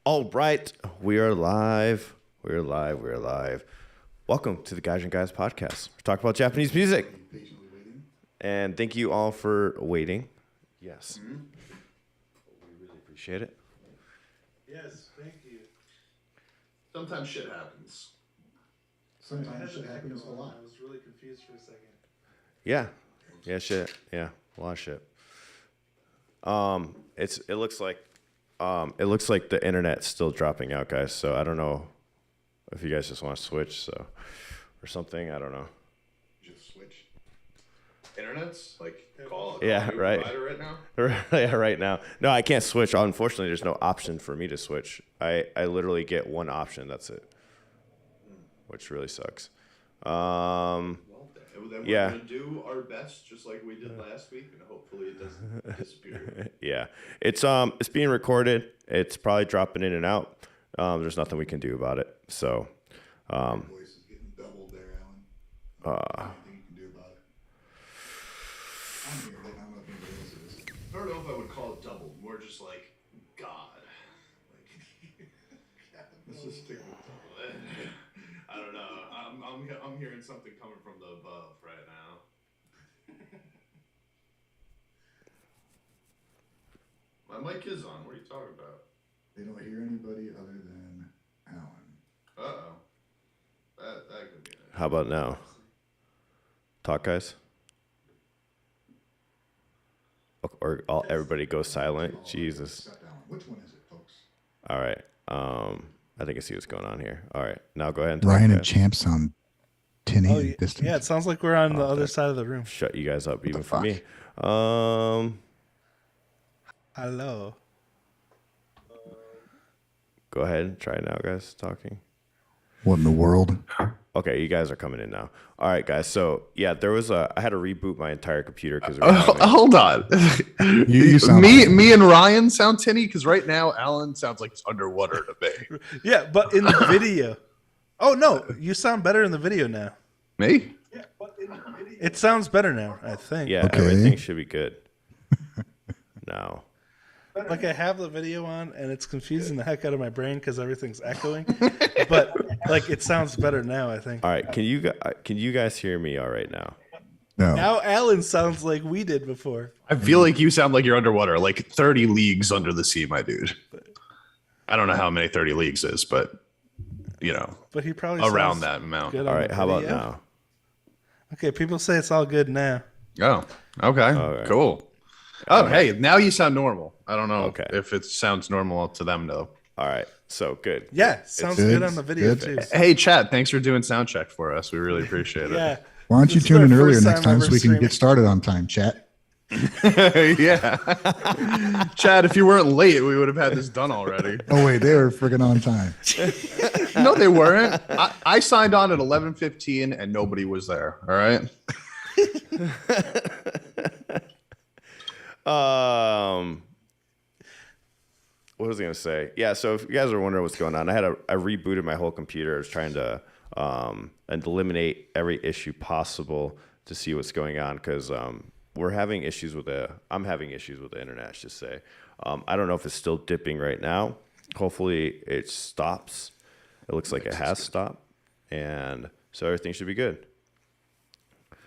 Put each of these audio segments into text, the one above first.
All right, we are live. We're live. We're live. Welcome to the Gaijin Guys podcast. We're talking about Japanese music. And thank you all for waiting. Yes. We really appreciate it. Yes, thank you. Sometimes shit happens. Sometimes shit happens a lot. I was really confused for a second. Yeah. Yeah, shit. Yeah, a lot of shit. It looks like the internet's still dropping out, guys. So I don't know if you guys just want to switch, or something. I don't know. Just switch. Internet's call Yeah, right. provider right now. Yeah, right now. No, I can't switch. Unfortunately, there's no option for me to switch. I literally get one option. That's it, which really sucks. Well, then we're Yeah. gonna do our best, just like we did last week, and hopefully it doesn't disappear. Yeah, it's being recorded. It's probably dropping in and out. There's nothing we can do about it. So, Your voice is getting doubled there, Alan. Anything you can do about it? I'm hearing it. I don't know if anybody else is. I don't know if I would call it double. More just like God. Let's just stick with double. I don't know. I'm hearing something coming from the above right now. My mic is on. What are you talking about? They don't hear anybody other than Alan. Uh-oh. That could be it. how about now? Talk, guys. Or everybody go silent. Jesus. Except Alan. Which one is it, folks? All right. I think I see what's going on here. All right. Now go ahead and talk, Ryan and guys. Champ sound 1080 Oh, distance. yeah, it sounds like we're on the other side of the room. Shut you guys up, even the for fuck? me. Hello. Go ahead. Try now, guys. Talking. What in the world? Okay, you guys are coming in now. All right, guys. So yeah, I had to reboot my entire computer because Hold on. You sound me and Ryan sound tinny because right now Alan sounds like he's underwater to me. Yeah, but in the video. Oh, no, you sound better in the video now. Me? It sounds better now, I think. yeah, Okay. everything should be good. Now, Like, I have the video on, and it's confusing the heck out of my brain because everything's echoing. But, like, it sounds better now, I think. all right. Can you guys hear me all right now? No. Now Alan sounds like we did before. I feel like you sound like you're underwater, like 30 leagues under the sea, my dude. I don't know how many 30 leagues is, but you know, But he probably around sounds that amount. good All on right. the How about video. now? Okay, people say it's all good now. Oh, okay. right. Cool. Oh, hey, now you sound normal. I don't know Okay. if it sounds normal to them, though. All right. So good. Yeah, sounds Good, good on the video, good. too. Hey, Chad, thanks for doing sound check for us. We really appreciate it. Yeah. Why don't you This is tune in our earlier first next time ever so we can streaming. get started on time, chat? Yeah. Chad, if you weren't late, we would have had this done already. Oh, wait, they were freaking on time. No, they weren't. I signed on at 11:15 and nobody was there. All right. What was I gonna say? Yeah. So if you guys are wondering what's going on, I rebooted my whole computer. I was trying to and eliminate every issue possible to see what's going on because we're having issues with I'm having issues with the internet. I should say. I don't know if it's still dipping right now. Hopefully it stops. It looks like it has stopped, and so everything should be good.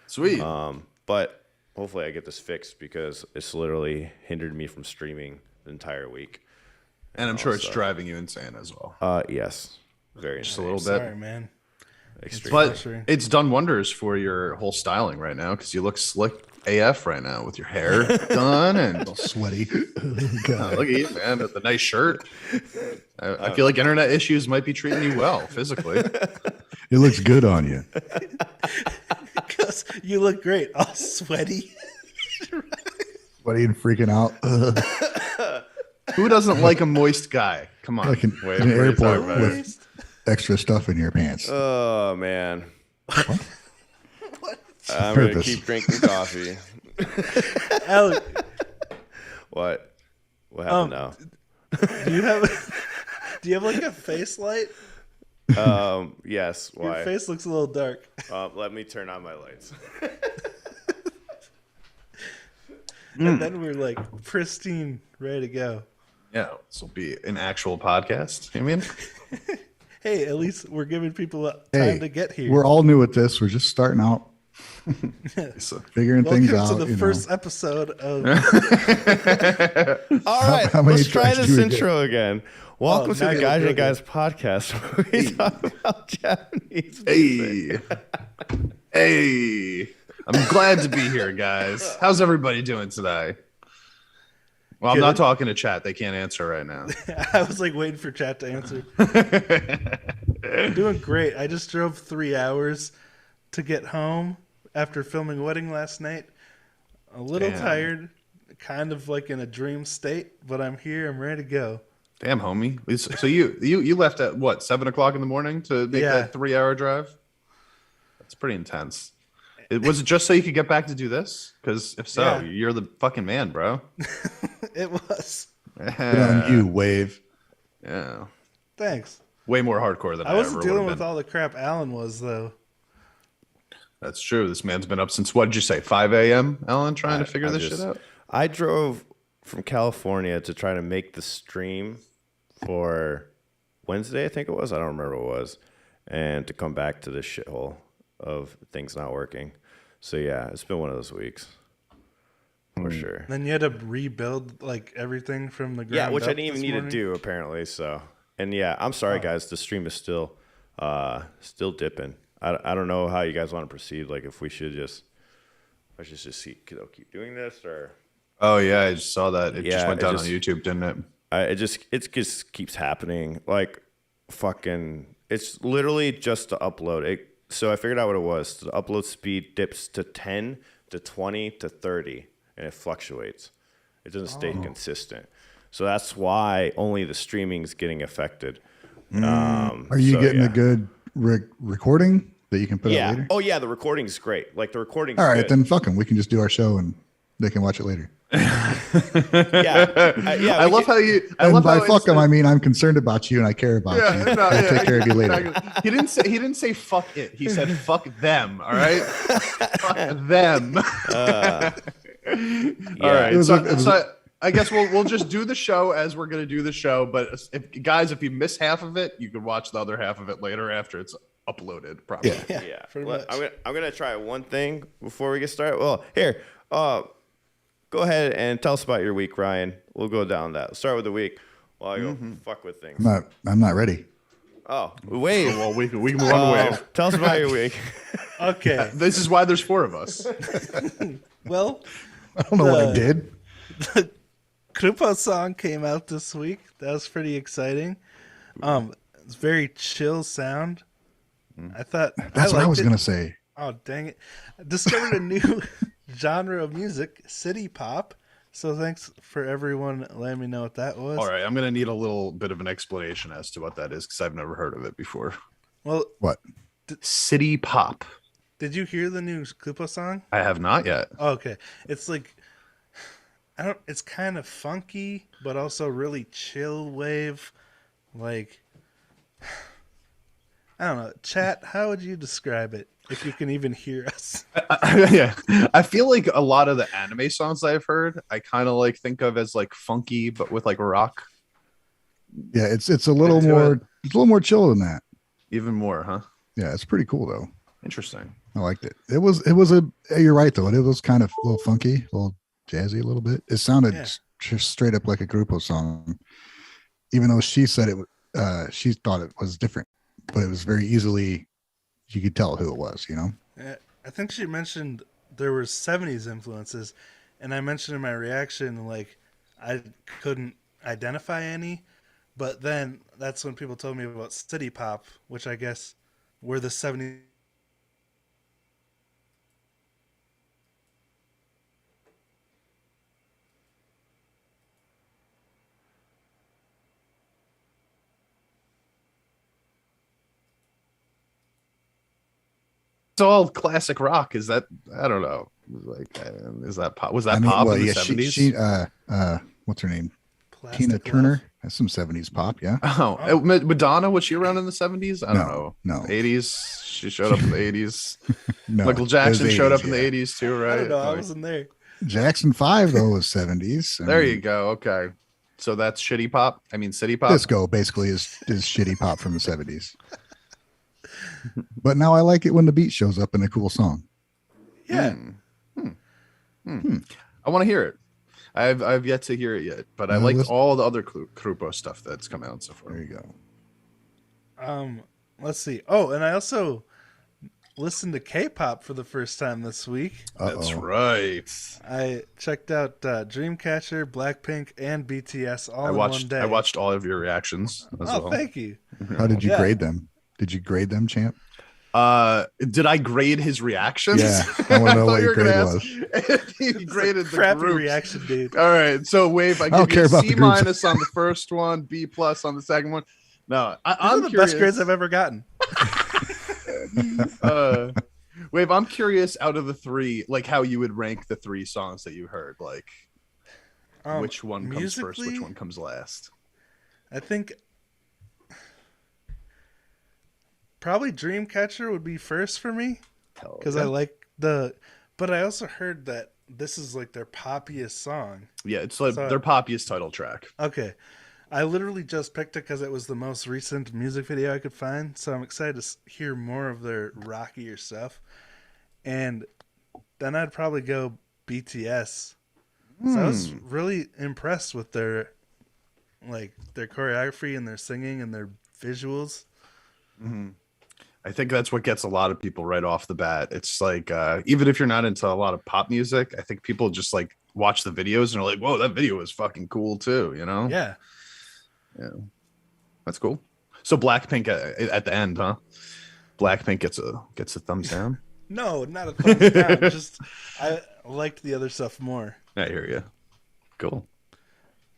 Sweet. But hopefully I get this fixed because it's literally hindered me from streaming the entire week. And I'm sure it's driving you insane as well. Yes, very Just a insane. little bit. Sorry, man. Extreme. But Frustrating. it's done wonders for your whole styling right now because you look slick AF right now with your hair done and Sweaty. look at you, man, with the nice shirt. I feel like internet issues might be treating you well physically. It looks good on you. Because you look great. All sweaty. Sweaty and freaking out. Who doesn't like a moist guy? Come on. Like in Wait, an what are you airport talking about? with extra stuff in your pants. Oh man, I'm Heard gonna this. keep drinking coffee. Alan, What? What happened now? do you have like a face light? Yes. Your Why? face looks a little dark. Let me turn on my lights. and then we're like pristine, ready to go. Yeah, this will be an actual podcast. I mean, Hey, at least we're giving people time Hey, to get here. we're all new at this. We're just starting out, so, figuring Welcome things out. to the first episode of. All right, how many let's try tries this do we get? intro again. Welcome to now the you're Gaijin good. Guys podcast, where we talk about Japanese music. hey, I'm glad to be here, guys. How's everybody doing today? Well, I'm not Good. talking to chat. They can't answer right now. I was like waiting for chat to answer. Doing great. I just drove 3 hours to get home after filming Wedding last night. A little Damn. tired, kind of like in a dream state, but I'm here. I'm ready to go. Damn, homie. So you left at what, 7 o'clock in the morning to make Yeah. that 3-hour drive? That's pretty intense. Was it just so you could get back to do this? Because if so, Yeah. you're the fucking man, bro. It was. Good on you, Wave. Yeah. Thanks. Way more hardcore than I I wasn't ever dealing would have with been. all the crap Alan was, though. That's true. This man's been up since, what did you say, 5 a.m., Alan, trying to figure I this just- shit out? I drove from California to try to make the stream for Wednesday, I think it was. I don't remember what it was. And to come back to this shithole of things not working. So, yeah, it's been one of those weeks. For sure. Then you had to rebuild like everything from the ground. Yeah, which I up didn't even this need morning. to do, apparently. So, and yeah, I'm sorry, guys. The stream is still dipping. I don't know how you guys want to proceed. Like, if we should just, I should just keep doing this, or Oh, yeah, I just saw that. It just Yeah, went it down just- on YouTube, didn't it? it just keeps happening. Like, fucking, it's literally just to upload. So I figured out what it was. The upload speed dips to 10 to 20 to 30, and it fluctuates. It doesn't stay consistent. So that's why only the streaming's getting affected. Are you getting a good recording that you can put out Yeah. later? Oh, yeah. The recording's great. Like, the recording's All right, good. then fuck them. We can just do our show and they can watch it later. Yeah. Yeah. I love how you. I And love by how fuck them, I mean I'm concerned about you and I care about you. no, I'll take care of you later. exactly. He didn't say fuck it. He said fuck them. All right, fuck them. All right. It was So, a- it was so I guess we'll just do the show as we're gonna do the show. But if you miss half of it, you can watch the other half of it later after it's uploaded. Probably. Yeah. Yeah. pretty Well, much. I'm gonna try one thing before we get started. Well, here, go ahead and tell us about your week, Ryan. We'll go down that. Start with the week while I go fuck with things. I'm not ready. Oh, wait. Well, we can move on to wave. Tell us about your week. Okay. This is why there's 4 of us. Well, I don't know what I did. Krupo song came out this week. That was pretty exciting. It's very chill sound. I thought That's what I liked was it. gonna say. Oh, dang it. I discovered a new genre of music, city pop. So thanks for everyone letting me know what that was. All right, I'm gonna need a little bit of an explanation as to what that is because I've never heard of it before. Well, What? City pop. did you hear the new Krupo song? I have not yet. Oh, okay. It's like it's kind of funky, but also really chill wave. Like I don't know. Chat, how would you describe it if you can even hear us? Yeah, I feel like a lot of the anime songs I've heard, I kind of like think of as like funky, but with like rock. Yeah, it's a little Into more it. it's a little more chill than that. Even more, huh? Yeah, it's pretty cool though. Interesting. I liked it. It was you're right though. It was kind of a little funky, a little jazzy a little bit. It sounded Yeah. just straight up like a Grupo song. Even though she said she thought it was different, but it was very easily you could tell who it was, you know? Yeah, I think she mentioned there were 70s influences, and I mentioned in my reaction like I couldn't identify any, but then that's when people told me about city pop, which I guess were the 70s. It's all classic rock. Is that? I don't know. Like, is that pop? Was that I mean, pop well, in the yeah, 70s? she what's her name? Plastic Tina Love. Turner. That's some 70s pop, yeah. Oh, Madonna, was she around in the 70s? I don't know. No. 80s. She showed up in the 80s. No, Michael it Jackson was showed 80s, up in the yeah. 80s too, I right? don't know. I Like, wasn't there. Jackson 5 though was 70s. I There mean, you go. Okay. So that's shitty pop. I mean, city pop. Disco basically is shitty pop from the 70s. But now I like it when the beat shows up in a cool song. Yeah. I want to hear it. I've yet to hear it yet, but I liked all the other Krupo stuff that's come out so far. There you go. Let's see. Oh, and I also listened to K-pop for the first time this week. That's right. I checked out Dreamcatcher, Blackpink, and BTS all in one day. I watched all of your reactions as well. Thank you. How did you grade them? Did you grade them, champ? Did I grade his reactions? Yeah, I want to know what your grade was. He graded the Crappy groups. reaction, dude. All right, so Wave, I don't give you care a about C the groups. minus on the first one, B plus on the second one. No, These I'm are the curious. best grades I've ever gotten. Wave, I'm curious out of the three, like how you would rank the three songs that you heard. Like, which one comes first, which one comes last? I think probably Dreamcatcher would be first for me because I like but I also heard that this is like their poppiest song. Yeah, it's like their poppiest title track. Okay. I literally just picked it because it was the most recent music video I could find, so I'm excited to hear more of their rockier stuff. And then I'd probably go BTS. So I was really impressed with their choreography and their singing and their visuals. I think that's what gets a lot of people right off the bat. It's like, even if you're not into a lot of pop music, I think people just like watch the videos and are like, whoa, that video is fucking cool too, you know? Yeah. Yeah. That's cool. So Blackpink at the end, huh? Blackpink gets a thumbs down. No, not a thumbs down. Just I liked the other stuff more. I hear you. Cool.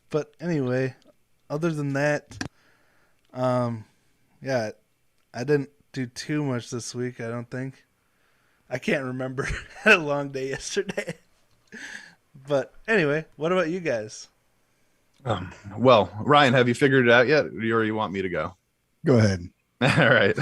But anyway, other than that, yeah, I didn't do too much this week, I don't think. I can't remember. I had a long day yesterday. But anyway, what about you guys? Well, Ryan, have you figured it out yet, or you want me to go? Go ahead. All right.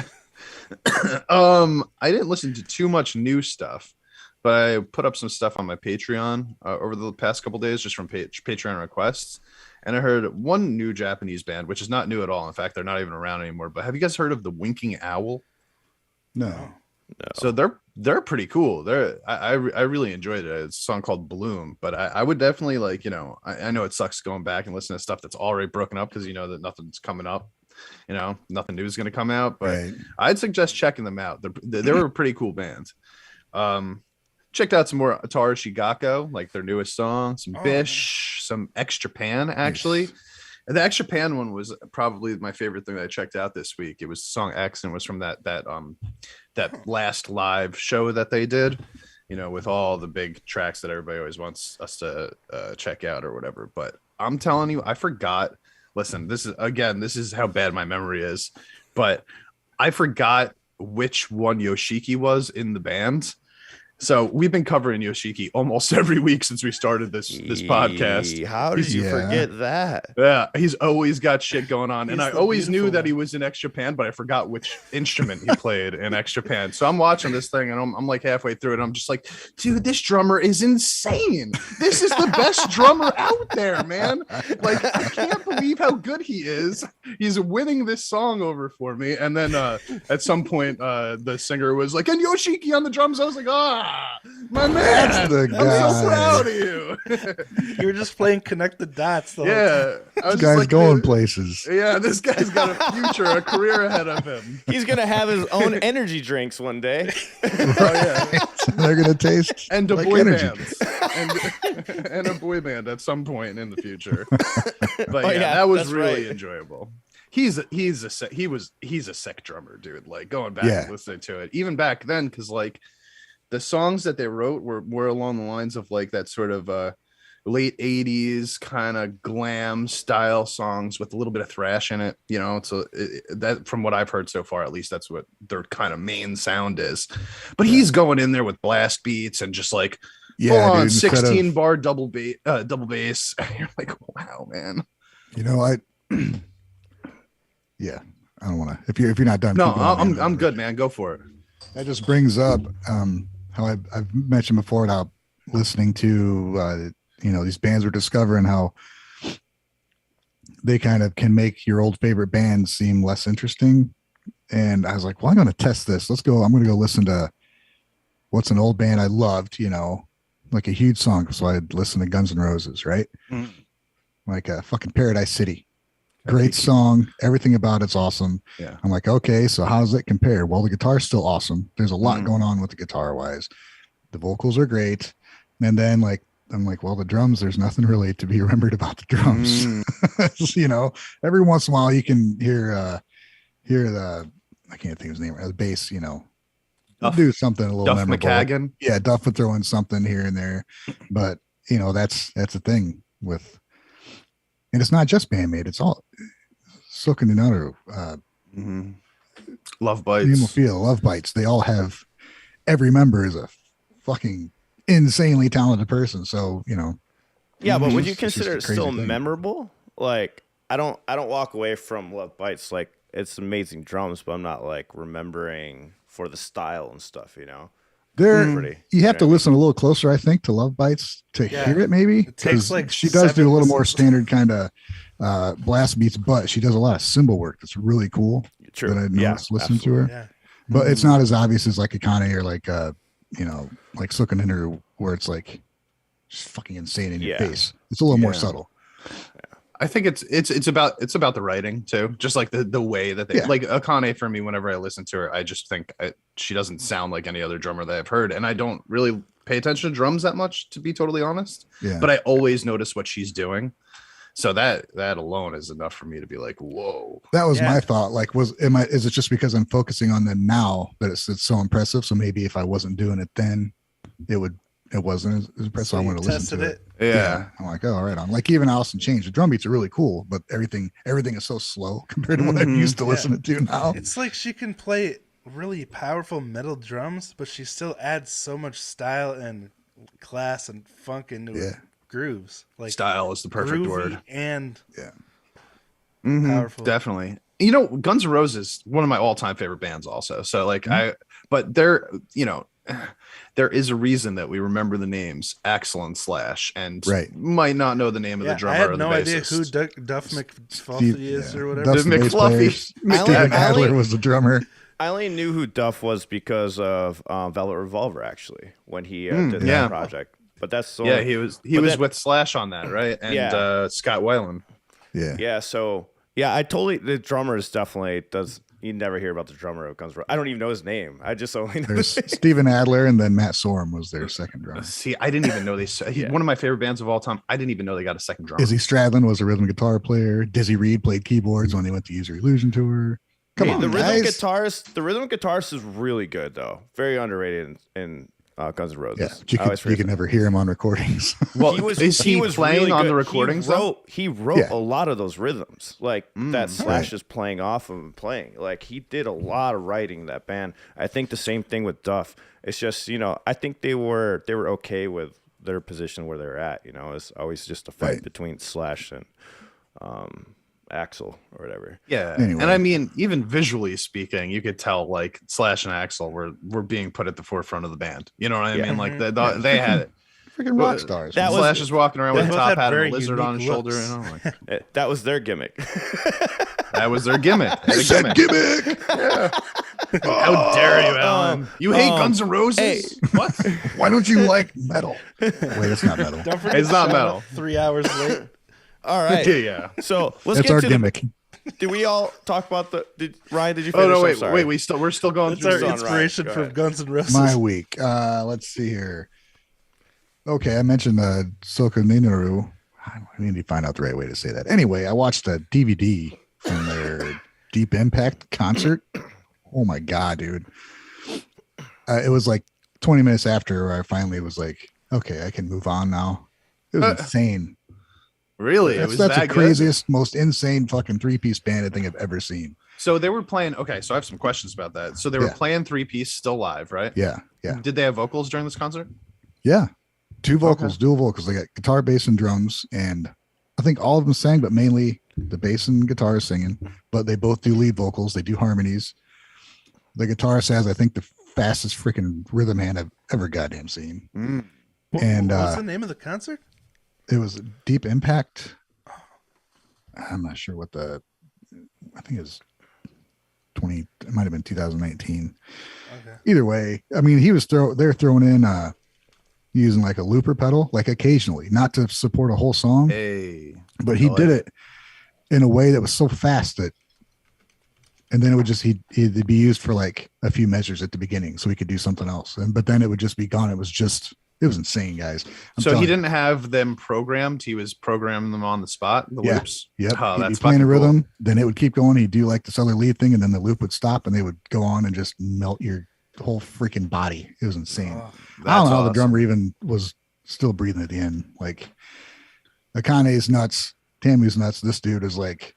I didn't listen to too much new stuff, but I put up some stuff on my Patreon over the past couple days, just from Patreon requests. And I heard one new Japanese band, which is not new at all. In fact, they're not even around anymore. But have you guys heard of the Winking Owl? No. So they're pretty cool. I really enjoyed it. It's a song called Bloom, but I would definitely like, you know, I know it sucks going back and listening to stuff that's already broken up because you know that nothing's coming up, you know, nothing new is going to come out. But Right. I'd suggest checking them out. They were a pretty cool band. Checked out some more Atara Shigako, like their newest song, some Bish, some X Japan actually. And the X Japan one was probably my favorite thing that I checked out this week. It was the song X, and it was from that last live show that they did, you know, with all the big tracks that everybody always wants us to check out or whatever. But I'm telling you, I forgot. Listen, this is how bad my memory is, but I forgot which one Yoshiki was in the band. So we've been covering Yoshiki almost every week since we started this podcast. How did you forget that? Yeah, he's always got shit going on. And I the always knew beautiful that he was in X Japan, but I forgot which instrument he played in X Japan. So I'm watching this thing and I'm like halfway through it. And I'm just like, dude, this drummer is insane. This is the best drummer out there, man. Like, I can't believe how good he is. He's winning this song over for me. And then at some point, the singer was like, and Yoshiki on the drums. I was like, my man. That's the I'm guy. so proud of you. You were just playing connect the dots the whole time. Yeah. I was This just guy's like, going dude, places. yeah, this guy's got a future, a career ahead of him. He's gonna have his own energy drinks one day. Oh yeah, They're gonna taste and a like boy energy. band, and a boy band at some point in the future. But Oh, yeah, yeah, that was that's really right. enjoyable. He's a sick drummer, dude. Like going back Yeah. and listening to it, even back then, because like the songs that they wrote were more along the lines of like that sort of late 80s kind of glam style songs with a little bit of thrash in it, you know. So that, from what I've heard so far, at least that's what their kind of main sound is. But he's going in there with blast beats and just like full on dude, instead 16 of- bar double bass. You're like, wow, man. You know, yeah, I don't want to. If you're not done, No, keep going, man. I'm good, man. Go for it. That just brings up how I've mentioned before how listening to these bands were discovering how they kind of can make your old favorite bands seem less interesting. And I was like, well, I'm going to test this. I'm going to go listen to what's an old band I loved, like a huge song. So I'd listen to Guns N' Roses, right? Like fucking Paradise City. Great song. Everything about it's awesome. Yeah. I'm like, okay, so how does it compare? Well, the guitar's still awesome. There's a lot going on with the guitar wise. The vocals are great. And then I'm like, well, the drums, there's nothing really to be remembered about the drums. Every once in a while you can hear the, I can't think of his name, the bass, do something a little Duff memorable. McKagan. Yeah, Duff would throw in something here and there. But, that's the thing with, and it's not just Band-Maid, it's all Silken and Utter, Love Bites. Feel, Love Bites. They all have, every member is a fucking insanely talented person. So, Yeah, but would you it's just consider a it crazy still thing. memorable? Like, I don't walk away from Love Bites like it's amazing drums, but I'm not like remembering for the style and stuff, There, you have to listen a little closer, I think, to Love Bites to hear it. Maybe It takes 'cause like she does do a 7 little more listens. standard kind of blast beats, but she does a lot of cymbal work that's really cool. True. That I Yeah, noticed listening to her, Yeah. but it's not as obvious as like Akane or like like Silken Hinder, where it's like just fucking insane in your face. It's a little more subtle. I think it's about the writing too, just like the way that they like Akane. For me, whenever I listen to her, I just think she doesn't sound like any other drummer that I've heard, and I don't really pay attention to drums that much, to be totally honest. Yeah. But I always notice what she's doing, so that alone is enough for me to be like, whoa. That was my thought. Like, is it just because I'm focusing on them now that it's so impressive? So maybe if I wasn't doing it then, it wasn't as impressive. So I you want to listen to tested it. Yeah. I'm like, oh, all right. I'm like, even Allison Change, the drum beats are really cool, but everything is so slow compared to what I'm used to listening to now. It's like she can play really powerful metal drums, but she still adds so much style and class and funk into her grooves. Like Style is the perfect groovy word. and Powerful. Definitely. Guns N' Roses, one of my all-time favorite bands also. So like but there is a reason that we remember the names Axl and Slash, and might not know the name of the drummer. I had or no the idea bassist. who Duff McFluffy is or whatever. Duff's the bass McFluffy. player. Steven Adler was the drummer. I only knew who Duff was because of Velvet Revolver, actually, when he did that project. But that's so. Yeah, he was with Slash on that, right? And Scott Weiland. Yeah. Yeah. So the drummer is definitely does. You never hear about the drummer of Guns N' Roses. I don't even know his name. I just only know. There's Steven Adler, and then Matt Sorum was their second drummer. See, I didn't even know he's one of my favorite bands of all time. I didn't even know they got a second drummer. Izzy Stradlin was a rhythm guitar player. Dizzy Reed played keyboards when they went to User Illusion tour. Come on, the rhythm guys. guitarist. The rhythm guitarist is really good though. Very underrated in Guns N' Roses. Yeah, you could never hear him on recordings. Well, is he playing really on good. the recordings? He wrote a lot of those rhythms, like that Slash is playing off of and playing. Like he did a lot of writing in that band. I think the same thing with Duff. It's just I think they were okay with their position where they're at. It's always just a fight between Slash and Axl or whatever. Yeah. Anyway. And I mean, even visually speaking, you could tell like Slash and Axl were being put at the forefront of the band. You know what I mean? Like they had it. Freaking rock stars. That was- Slash is walking around with a both top had hat and a very lizard on his unique shoulder. looks. Like, That was their gimmick. that was their gimmick. They had a Gimmick. How dare you, Alan? You hate Guns N' Roses? hey. What? Why don't you like metal? Wait, it's not metal. Don't forget It's not shout metal. out 3 hours late. All right. Yeah. So let's That's get our to gimmick. Did we all talk about Ryan? Did you finish? Oh no, I'm wait, sorry. we're still going It's through our this. on, inspiration Ryan. Go from ahead. Guns N' Roses. My week. Let's see here. Okay, I mentioned Soka Minoru. I need to find out the right way to say that. Anyway, I watched a DVD from their Deep Impact concert. Oh my god, dude! It was like 20 minutes after I finally was like, okay, I can move on now. It was insane. Really? That's that the good? craziest, most insane fucking 3-piece band I think I've ever seen. So they were playing. Okay, so I have some questions about that. So they were playing 3-piece still live, right? Yeah. Did they have vocals during this concert? Yeah. 2 vocals, dual vocals. They got guitar, bass, and drums. And I think all of them sang, but mainly the bass and guitar is singing. But they both do lead vocals. They do harmonies. The guitarist has, I think, the fastest freaking rhythm hand I've ever goddamn seen. And what was the name of the concert? it was Deep Impact. I'm not sure what I think it was it might have been 2019. Okay. Either way, I mean, they're throwing in using like a looper pedal, like occasionally, not to support a whole song. Hey, But he did it in a way that was so fast and then it would just it'd be used for like a few measures at the beginning, so he could do something else. But then it would just be gone. It was insane, guys. So he didn't have them programmed. He was programming them on the spot. The loops. Yep. Oh, He'd that's be playing a fucking rhythm, cool. then it would keep going. He'd do like this other lead thing, and then the loop would stop, and they would go on and just melt your whole freaking body. It was insane. I don't know how the awesome. drummer even was still breathing at the end. Like Akane's nuts, Tamu's nuts. This dude is like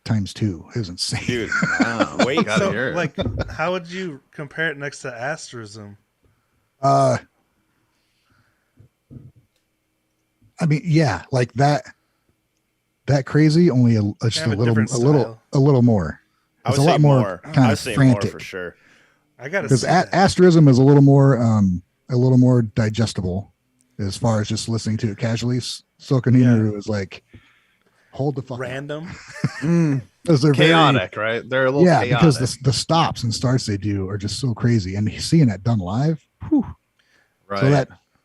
×2. It was insane. Dude, Wow, wait, gotta So, hear it. like, how would you compare it next to Asterism? I mean, yeah, like that crazy, only just Kind a of a different little more. I It's would a say lot more more. kind I would of say frantic. more for sure. I gotta Because see that. Asterism is a little more digestible as far as just listening to it casually. Sokaninu is like, hold the fuck up. Random. Because they're Chaotic, right? They're a little yeah, chaotic. because the stops and starts they do are just so crazy, and seeing that done live, whew. right. So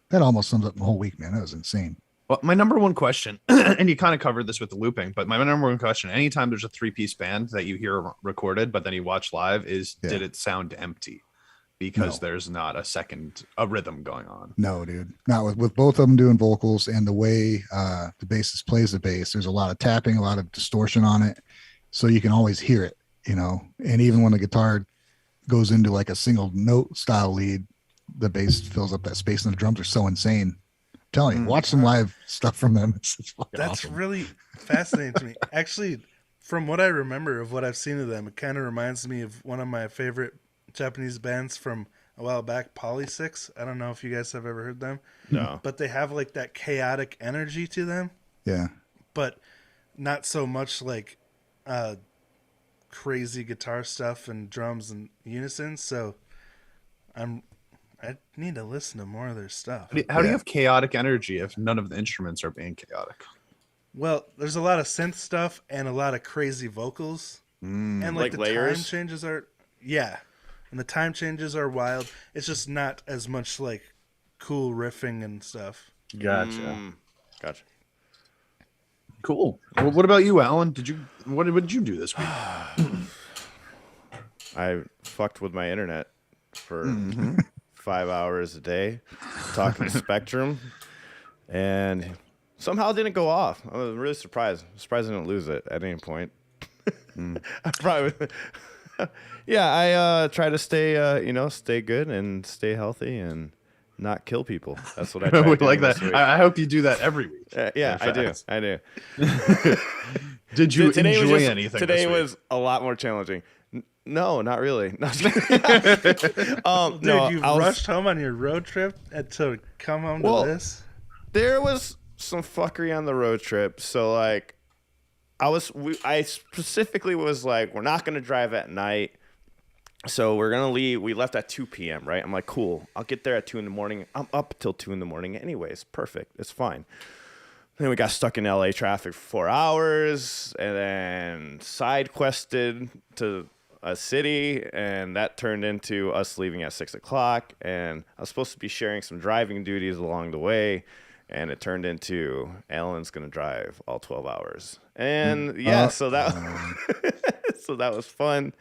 that almost sums up the whole week, man. That was insane. Well, my number one question, and you kind of covered this with the looping, but my number one question, anytime there's a 3-piece band that you hear recorded, but then you watch live, is did it sound empty? Because there's not a rhythm going on. No, dude, not with both of them doing vocals, and the way the bassist plays the bass. There's a lot of tapping, a lot of distortion on it, so you can always hear it, And even when the guitar goes into like a single note style lead, the bass fills up that space, and the drums are so insane. I'm telling you, watch some live stuff from them. It's fucking That's awesome. really fascinating to me. Actually, from what I remember of what I've seen of them, it kind of reminds me of one of my favorite Japanese bands from a while back, Poly6. I don't know if you guys have ever heard them. No. But they have like that chaotic energy to them, Yeah. but not so much like crazy guitar stuff and drums and unison. So I need to listen to more of their stuff. How do you have chaotic energy if none of the instruments are being chaotic? Well, there's a lot of synth stuff and a lot of crazy vocals. And Like the layers? time changes are and the time changes are wild. It's just not as much like cool riffing and stuff. Gotcha. Gotcha. Cool. Well, what about you, Alan? What did you do this week? I fucked with my internet for 5 hours a day, talking to Spectrum, and somehow it didn't go off. I was really surprised. Surprised I didn't lose it at any point. I probably, I try to stay good and stay healthy and not kill people. That's what I try I to would do like this that. week. I hope you do that every week. Yeah, I do. Facts. I do. Did you Today enjoy was just- anything? Today this week? was a lot more challenging. No, not really. No, Dude, no, you I was- rushed home on your road trip to come home Well, to this? There was some fuckery on the road trip. So like, I specifically was like, we're not gonna drive at night. So we're gonna leave. We left at 2 p.m. Right? I'm like, cool. I'll get there at 2 a.m. I'm up till 2 a.m. anyways. Perfect. It's fine. Then we got stuck in LA traffic for 4 hours, and then side quested to a city, and that turned into us leaving at 6 o'clock. And I was supposed to be sharing some driving duties along the way, and it turned into Alan's gonna drive all 12 hours. And so that so that was fun.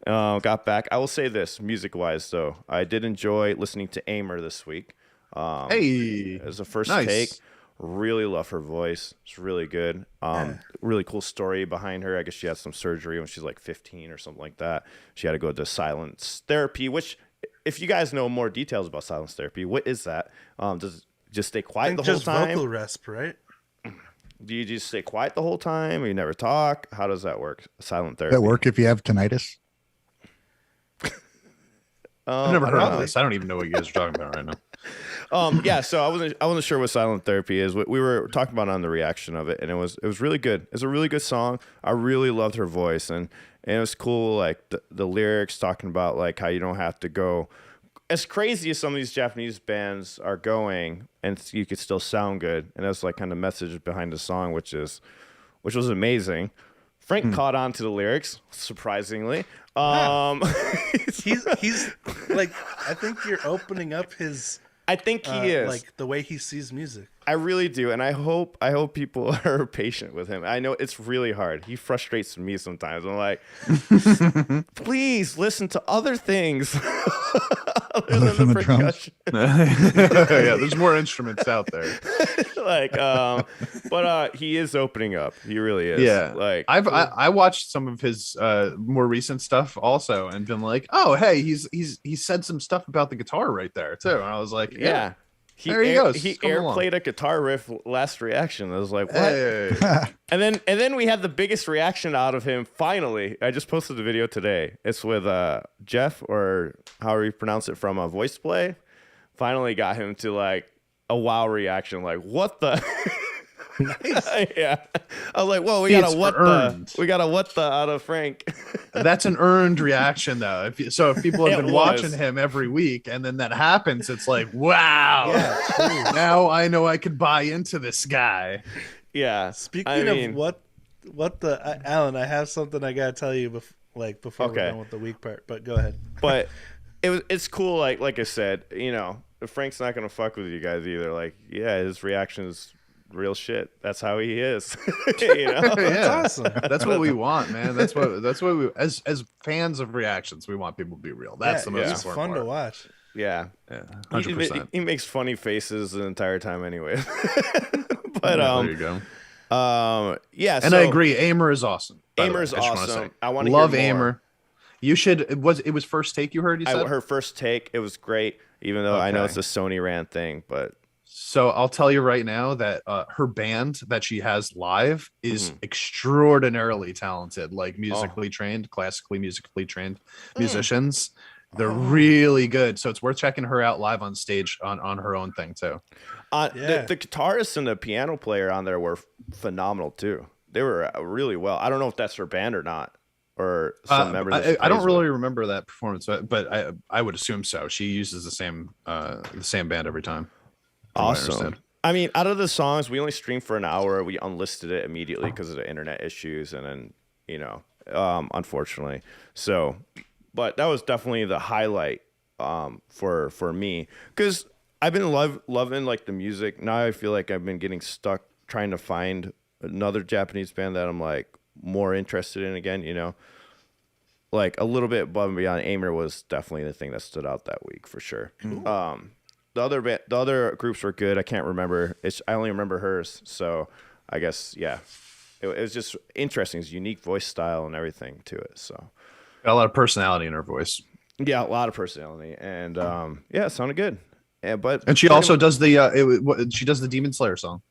Got back. I will say this, music-wise, though, I did enjoy listening to Aimer this week. Hey, As a first nice. take. Really love her voice. It's really good. Really cool story behind her. I guess she had some surgery when she's like 15 or something like that. She had to go to silence therapy, which, if you guys know more details about silence therapy, what is that? Does it just stay I quiet think the whole just time? vocal resp, right? Do you just stay quiet the whole time, or you never talk? How does that work? Silent therapy. That work if you have tinnitus? I've never heard of probably. this. I don't even know what you guys are talking about right now. So I wasn't sure what silent therapy is. We were talking about it on the reaction of it, and it was really good. It's a really good song. I really loved her voice, and it was cool. Like the lyrics talking about like how you don't have to go as crazy as some of these Japanese bands are going, and you could still sound good, and that's like kind of message behind the song, which was amazing. Frank caught on to the lyrics, surprisingly. He's like, I think you're opening up his. I think he is like the way he sees music. I really do, and I hope people are patient with him. I know it's really hard. He frustrates me sometimes. I'm like, please listen to other things other than the percussion. Yeah, there's more instruments out there. But he is opening up. He really is. Yeah, like I watched some of his more recent stuff also, and been like, oh hey, he said some stuff about the guitar right there too, and I was like, yeah. There he goes. He airplayed a guitar riff last reaction. I was like, what? Hey. and then we had the biggest reaction out of him. Finally, I just posted the video today. It's with Jeff, or however you pronounce it, from Voice Play. Finally got him to like a wow reaction. Like, what the? Nice. Yeah. I was like, whoa, we got a what the out of Frank. That's an earned reaction though. If people have been watching him every week and then that happens, it's like, wow. Yeah, now I know I could buy into this guy. Yeah. Speaking of what the Alan, I have something I gotta tell you before we're done with the weak part. But go ahead. But it's cool. Like I said, Frank's not gonna fuck with you guys either. Like, yeah, his reaction is real shit. That's how he is. That's awesome. That's what we want, man. That's what we as fans of reactions, we want people to be real. That's the most important fun part. to watch. Yeah. 100%. He makes funny faces the entire time anyway. But there you go. Yeah, and I agree, Aimer is awesome. Aimer is awesome. I want to love hear more. Aimer. You should. It was First Take you heard? You said her First Take. It was great, even though I know it's a Sony ran thing, but. So I'll tell you right now that her band that she has live is extraordinarily talented, like musically trained, classically musically trained musicians. They're really good. So it's worth checking her out live on stage on her own thing too. The guitarist and the piano player on there were phenomenal too. They were really well. I don't know if that's her band or not, or some members. I don't really remember that performance, but I would assume so. She uses the same band every time. Awesome. I mean, out of the songs, we only streamed for an hour. We unlisted it immediately because of the internet issues, and then unfortunately. So, but that was definitely the highlight for me, because I've been loving like the music. Now I feel like I've been getting stuck trying to find another Japanese band that I'm like more interested in again. Like a little bit above and beyond. Aimer was definitely the thing that stood out that week for sure. Cool. The other groups were good. I can't remember. I only remember hers. So I guess, yeah, it was just interesting. It's unique voice style and everything to it. So got a lot of personality in her voice. Yeah, a lot of personality, and it sounded good. And she also does she does the Demon Slayer song,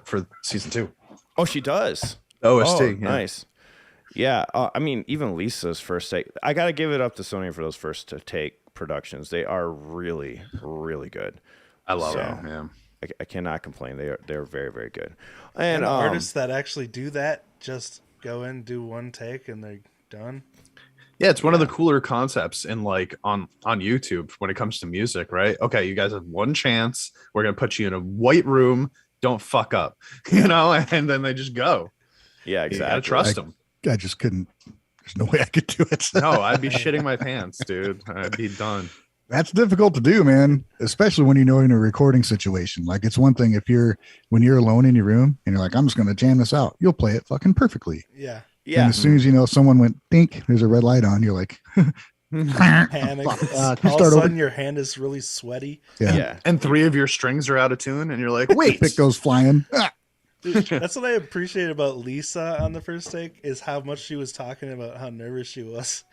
for season 2. Oh, she does. OST. Oh, nice. Yeah, I mean, even Lisa's First Take. I gotta give it up to Sony for those First Take productions. They are really, really good. I love them. Yeah, I cannot complain. They're very, very good. And artists that actually do that just go in, do one take, and they're done. Yeah, it's one of the cooler concepts in like on YouTube when it comes to music, right? Okay, you guys have one chance. We're gonna put you in a white room. Don't fuck up, and then they just go. Yeah, exactly. You gotta trust them. I just couldn't. There's no way I could do it. No, I'd be shitting my pants, dude. I'd be done. That's difficult to do, man. Especially when in a recording situation. Like, it's one thing when you're alone in your room and you're like, I'm just going to jam this out. You'll play it fucking perfectly. Yeah. Yeah. And as soon as someone went, think there's a red light on, you're like, panic. All of a sudden, your hand is really sweaty. Yeah. And 3 of your strings are out of tune, and you're like, wait. Pick goes flying. Dude, that's what I appreciate about Lisa on the First Take, is how much she was talking about how nervous she was.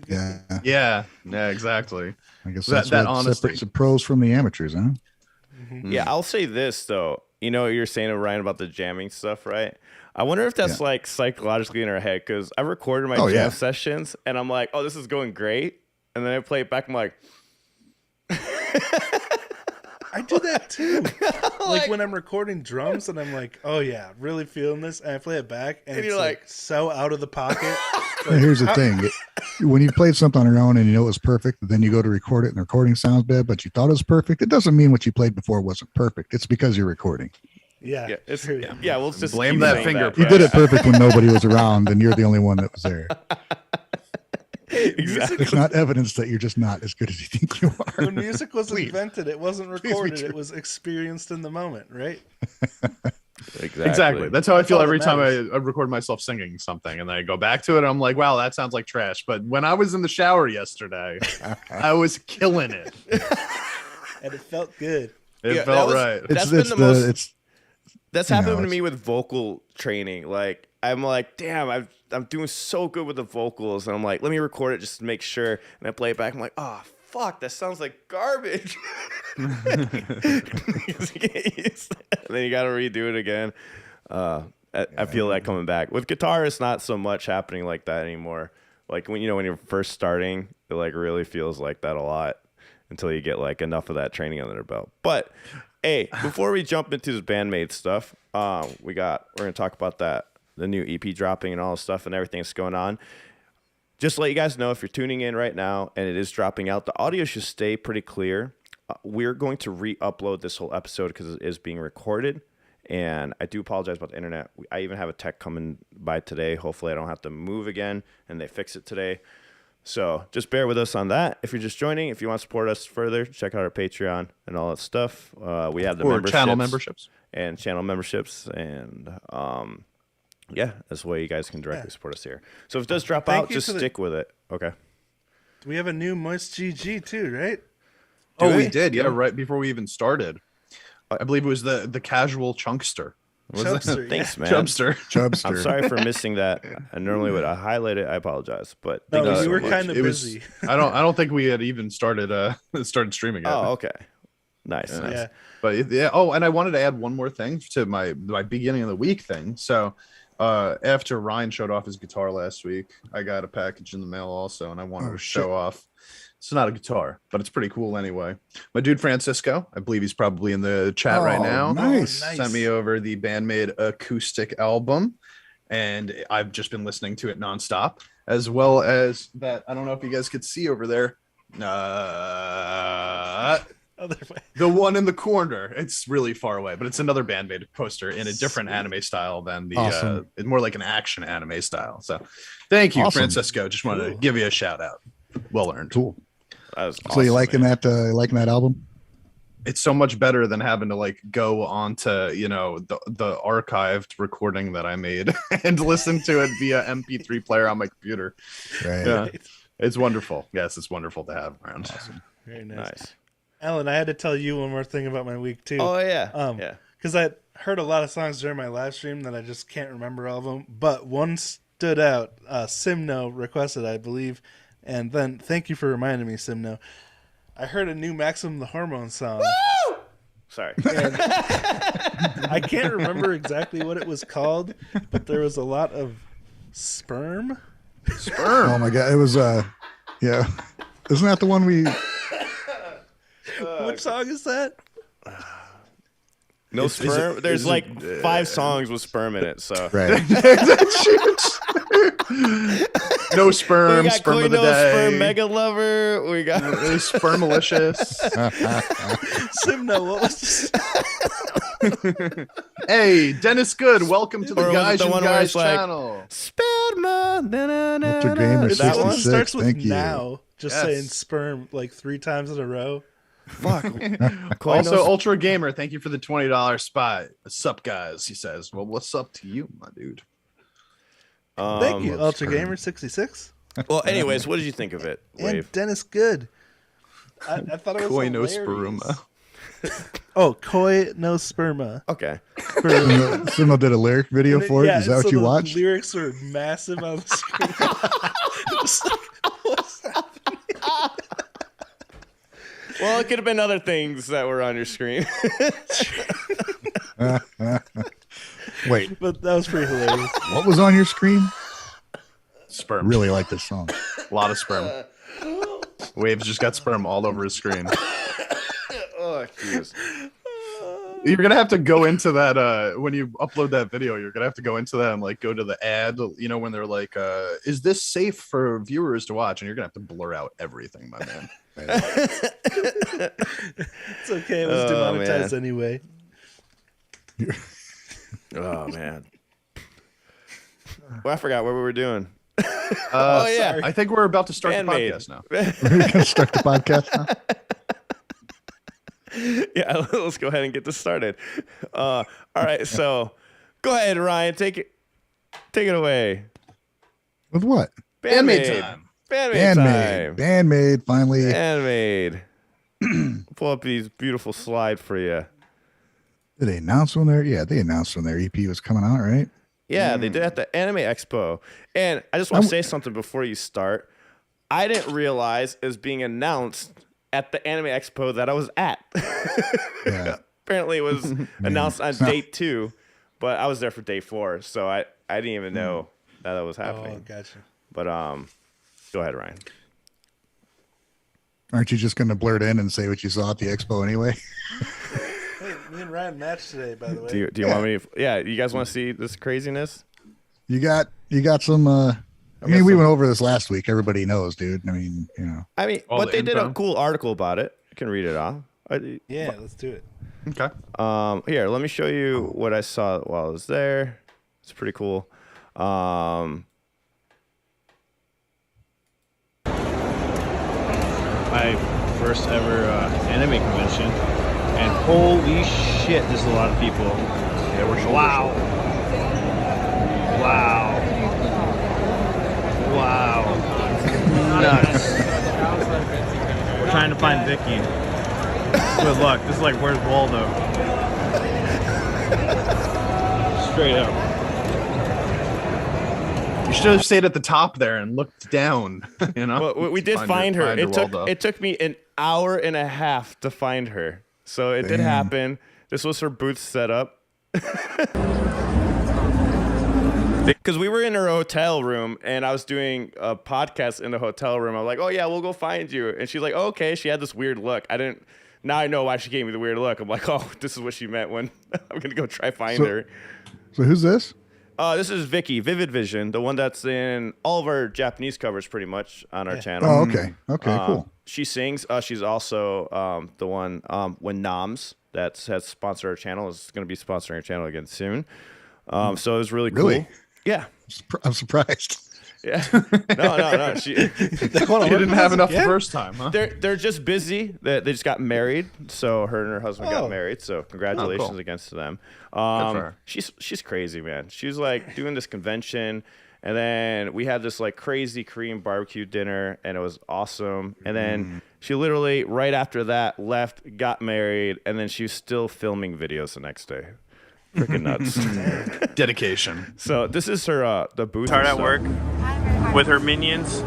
Yeah, exactly. I guess that separates the pros from the amateurs, huh? Mm-hmm. Yeah, I'll say this though. You're saying, Ryan, about the jamming stuff, right? I wonder if that's like psychologically in our head, because I recorded my jam sessions and I'm like, oh, this is going great, and then I play it back. I'm like, I do that too. Like when I'm recording drums and I'm like, oh yeah, really feeling this, and I play it back and it's you're like so out of the pocket. Well, here's the thing. When you played something on your own and you know it was perfect, then you go to record it and the recording sounds bad, but you thought it was perfect, it doesn't mean what you played before wasn't perfect. It's because you're recording. Yeah, Yeah, it's, true. yeah. We'll just Blame keep that saying finger You did it perfect when nobody was around and you're the only one that was there. Exactly. It's not evidence that you're just not as good as you think you are. When music was invented, it wasn't be recorded; true. it was experienced in the moment, right? Exactly. That's how I feel all every that time matters. I record myself singing something, and then I go back to it. I'm like, wow, that sounds like trash. But when I was in the shower yesterday, I was killing it. And it felt good. It Yeah, felt that was- right. That's been the most- That's you happened know, to it's- me with vocal training. Like I'm like, damn, I'm doing so good with the vocals, and I'm like, let me record it just to make sure. And I play it back. I'm like, oh fuck, that sounds like garbage. And then you got to redo it again. I feel that coming back with guitar. It's not so much happening like that anymore. Like when you're first starting, it like really feels like that a lot until you get like enough of that training under their belt. But hey, before we jump into this Band-Maid stuff, we're gonna talk about the new EP dropping and all the stuff and everything that's going on. Just to let you guys know, if you're tuning in right now and it is dropping out, the audio should stay pretty clear. We're going to re-upload this whole episode because it is being recorded. And I do apologize about the internet. I even have a tech coming by today. Hopefully I don't have to move again and they fix it today. So just bear with us on that. If you're just joining, if you want to support us further, check out our Patreon and all that stuff. We have the Or channel memberships. and channel memberships. And yeah, that's the way you guys can directly support us here. So if it does drop Thank out, you just to the- stick with it. Okay. We have a new Moist GG too, right? Oh, we we? did. Yeah, right before we even started. I believe it was the casual chunkster. Was it? Chubster, Thanks, man. Chubster. Chubster. I'm sorry for missing that. I normally would highlight it. I apologize, but No, thank you you so were much. kind of It was- busy. I don't think we had even started streaming yet. Oh, okay. Nice. Yeah. But yeah. Oh, and I wanted to add one more thing to my beginning of the week thing. So after Ryan showed off his guitar last week, I got a package in the mail also, and I wanted to show off. It's not a guitar, but it's pretty cool anyway. My dude Francisco, I believe he's probably in the chat right now. Nice. Oh, nice. Sent me over the Band-Maid acoustic album, and I've just been listening to it nonstop, as well as that. I don't know if you guys could see over there. Other way. The one in the corner. It's really far away, but it's another Band-Maid poster in a different anime style than the Awesome. it's more like an action anime style. So thank you, Awesome. Francisco. Just wanted to give you a shout out. Well earned. Cool. That was So you awesome, liking man. that album? It's so much better than having to like go onto the archived recording that I made and listen to it via MP3 player on my computer. Right. Yeah, it's wonderful. Yes, it's wonderful to have around. Very nice. Nice. Alan, I had to tell you one more thing about my week too. Oh yeah. Yeah. Because I heard a lot of songs during my live stream that I just can't remember all of them. But one stood out. Simno requested, I believe. And then, thank you for reminding me, Simno. I heard a new Maxim the Hormone song. Sorry. And I can't remember exactly what it was called, but there was a lot of sperm. Oh my god, it was yeah. Isn't that the one we Which song is that? No sperm. There's like 5 songs with sperm in it. So right. No we sperm, got sperm of the Koino, day. sperm mega lover. We got Spermalicious. Simno, what was this? Hey, Dennis Good, welcome to the Or was it Gaijin the one where Guys it's like, channel. sperma. Ultra Gamer That one 66, starts with thank you. now, just Yes. saying sperm like 3 times in a row. Fuck. Also, Ultra Gamer, thank you for the $20 spot. What's up, guys? He says, well, what's up to you, my dude? Thank you, Ultra Gamer 66 Well, anyways, what did you think of it, and Wave? Dennis Good. I thought it was hilarious. Koinosperuma. Oh, koi no sperma. Okay. Simo did a lyric video for it. Yeah, Is that so what you the watched? Lyrics were massive on the screen. Just like, what's happening? Well, it could have been other things that were on your screen. Wait, But that was pretty hilarious. what was on your screen? Sperm. Really like this song. A lot of sperm. Waves just got sperm all over his screen. Oh Jesus. You're gonna have to go into that when you upload that video. You're gonna have to go into that and like go to the ad. You know, when they're like, "Is this safe for viewers to watch?" And you're gonna have to blur out everything, my man. It's okay. It was demonetized anyway. Oh man. Well, I forgot what we were doing. Oh yeah, I think we're about to start Band-Maid. the podcast now. We're gonna start the podcast now. Yeah, let's go ahead and get this started. All right, so go ahead, Ryan. Take it away. With what? Band-Maid time. Band-Maid time. Band-Maid, finally. Band-Maid. Pull up these beautiful slide for you. Did they announce when they announced when their EP was coming out, right? Yeah, they did at the Anime Expo. And I just want to say something before you start. I didn't realize it was being announced at the Anime Expo that I was at. Yeah. Apparently it was announced on day 2, but I was there for day 4, so I didn't even know that was happening. Oh, gotcha. But go ahead, Ryan. Aren't you just gonna blurt in and say what you saw at the expo anyway? Hey, me and Ryan matched today, by the way. Do you want me to, yeah, you guys want to see this craziness? You got some I mean, we went over this last week. Everybody knows, dude. I mean, you know. I mean, All but the they did a info? cool article about it. You can read it off. Yeah, let's do it. Okay. Here, let me show you what I saw while I was there. It's pretty cool. My first ever anime convention, and holy shit, there's a lot of people. Yeah, we're Wow. Wow. Wow. Nuts. We're trying to find Vicky. Good luck. This is like, where's Waldo? Straight up. You should have stayed at the top there and looked down. You know. But we did find her. Waldo. It took me an hour and a half to find her. So it did Damn. happen. This was her booth setup. Because we were in her hotel room and I was doing a podcast in the hotel room. I'm like, oh yeah, we'll go find you. And she's like, oh, okay. She had this weird look. Now I know why she gave me the weird look. I'm like, oh, this is what she meant when I'm going to go try find her. So who's this? This is Vicky, Vivid Vision, the one that's in all of our Japanese covers pretty much on our channel. Oh, okay. Okay, cool. She sings. She's also the one when Noms that has sponsored our channel is going to be sponsoring our channel again soon. So it was really cool. Really? Yeah. I'm surprised. Yeah. No. She didn't have enough the first time, huh? They're just busy. They just got married, so her and her husband got married. So congratulations cool. against them. for her. She's crazy, man. She was like doing this convention, and then we had this like crazy Korean barbecue dinner, and it was awesome. And then she literally right after that left, got married, and then she was still filming videos the next day. Freaking nuts. Dedication. So this is her the booth. Hard and at stuff. work with her minions.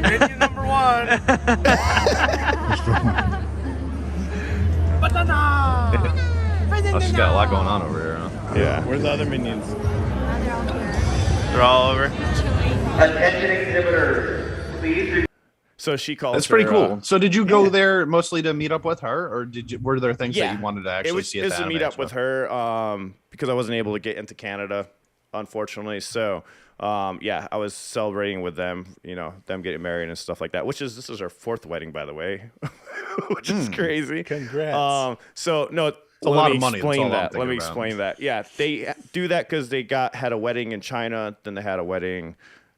Minion number 1. Oh, she's got a lot going on over here, huh? Yeah. Where's the other minions? They're all over. Attention exhibitors, please. So she calls. That's pretty her, cool. So did you go there mostly to meet up with her, or were there things Yeah. that you wanted to actually see at It was the a meet Anime up Expo? with her because I wasn't able to get into Canada, unfortunately. So yeah, I was celebrating with them, them getting married and stuff like that. This is her 4th wedding, by the way, which is crazy. Congrats. So no, a lot of money, that's Explain all I'm that. Let thinking me about. explain that. Yeah, they do that because they had a wedding in China, then they had a wedding.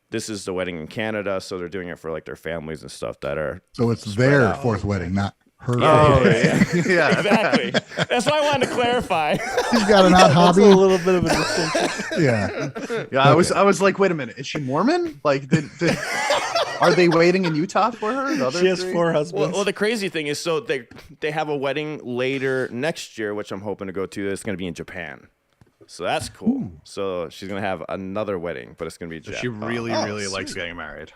This is the wedding in Canada, so they're doing it for like their families and stuff that are. So it's their 4th wedding, not her. Oh, wedding. yeah. Yeah. Exactly. That's why I wanted to clarify. She's got an odd That's hobby. a little bit of a distinction. Yeah. Yeah, I was like, wait a minute, is she Mormon? Like, are they waiting in Utah for her? The other She has three? 4 husbands. Well, the crazy thing is, so they have a wedding later next year, which I'm hoping to go to. It's going to be in Japan, so that's cool. Ooh. So she's going to have another wedding, but it's going to be Japan. She really, really sweet. likes getting married.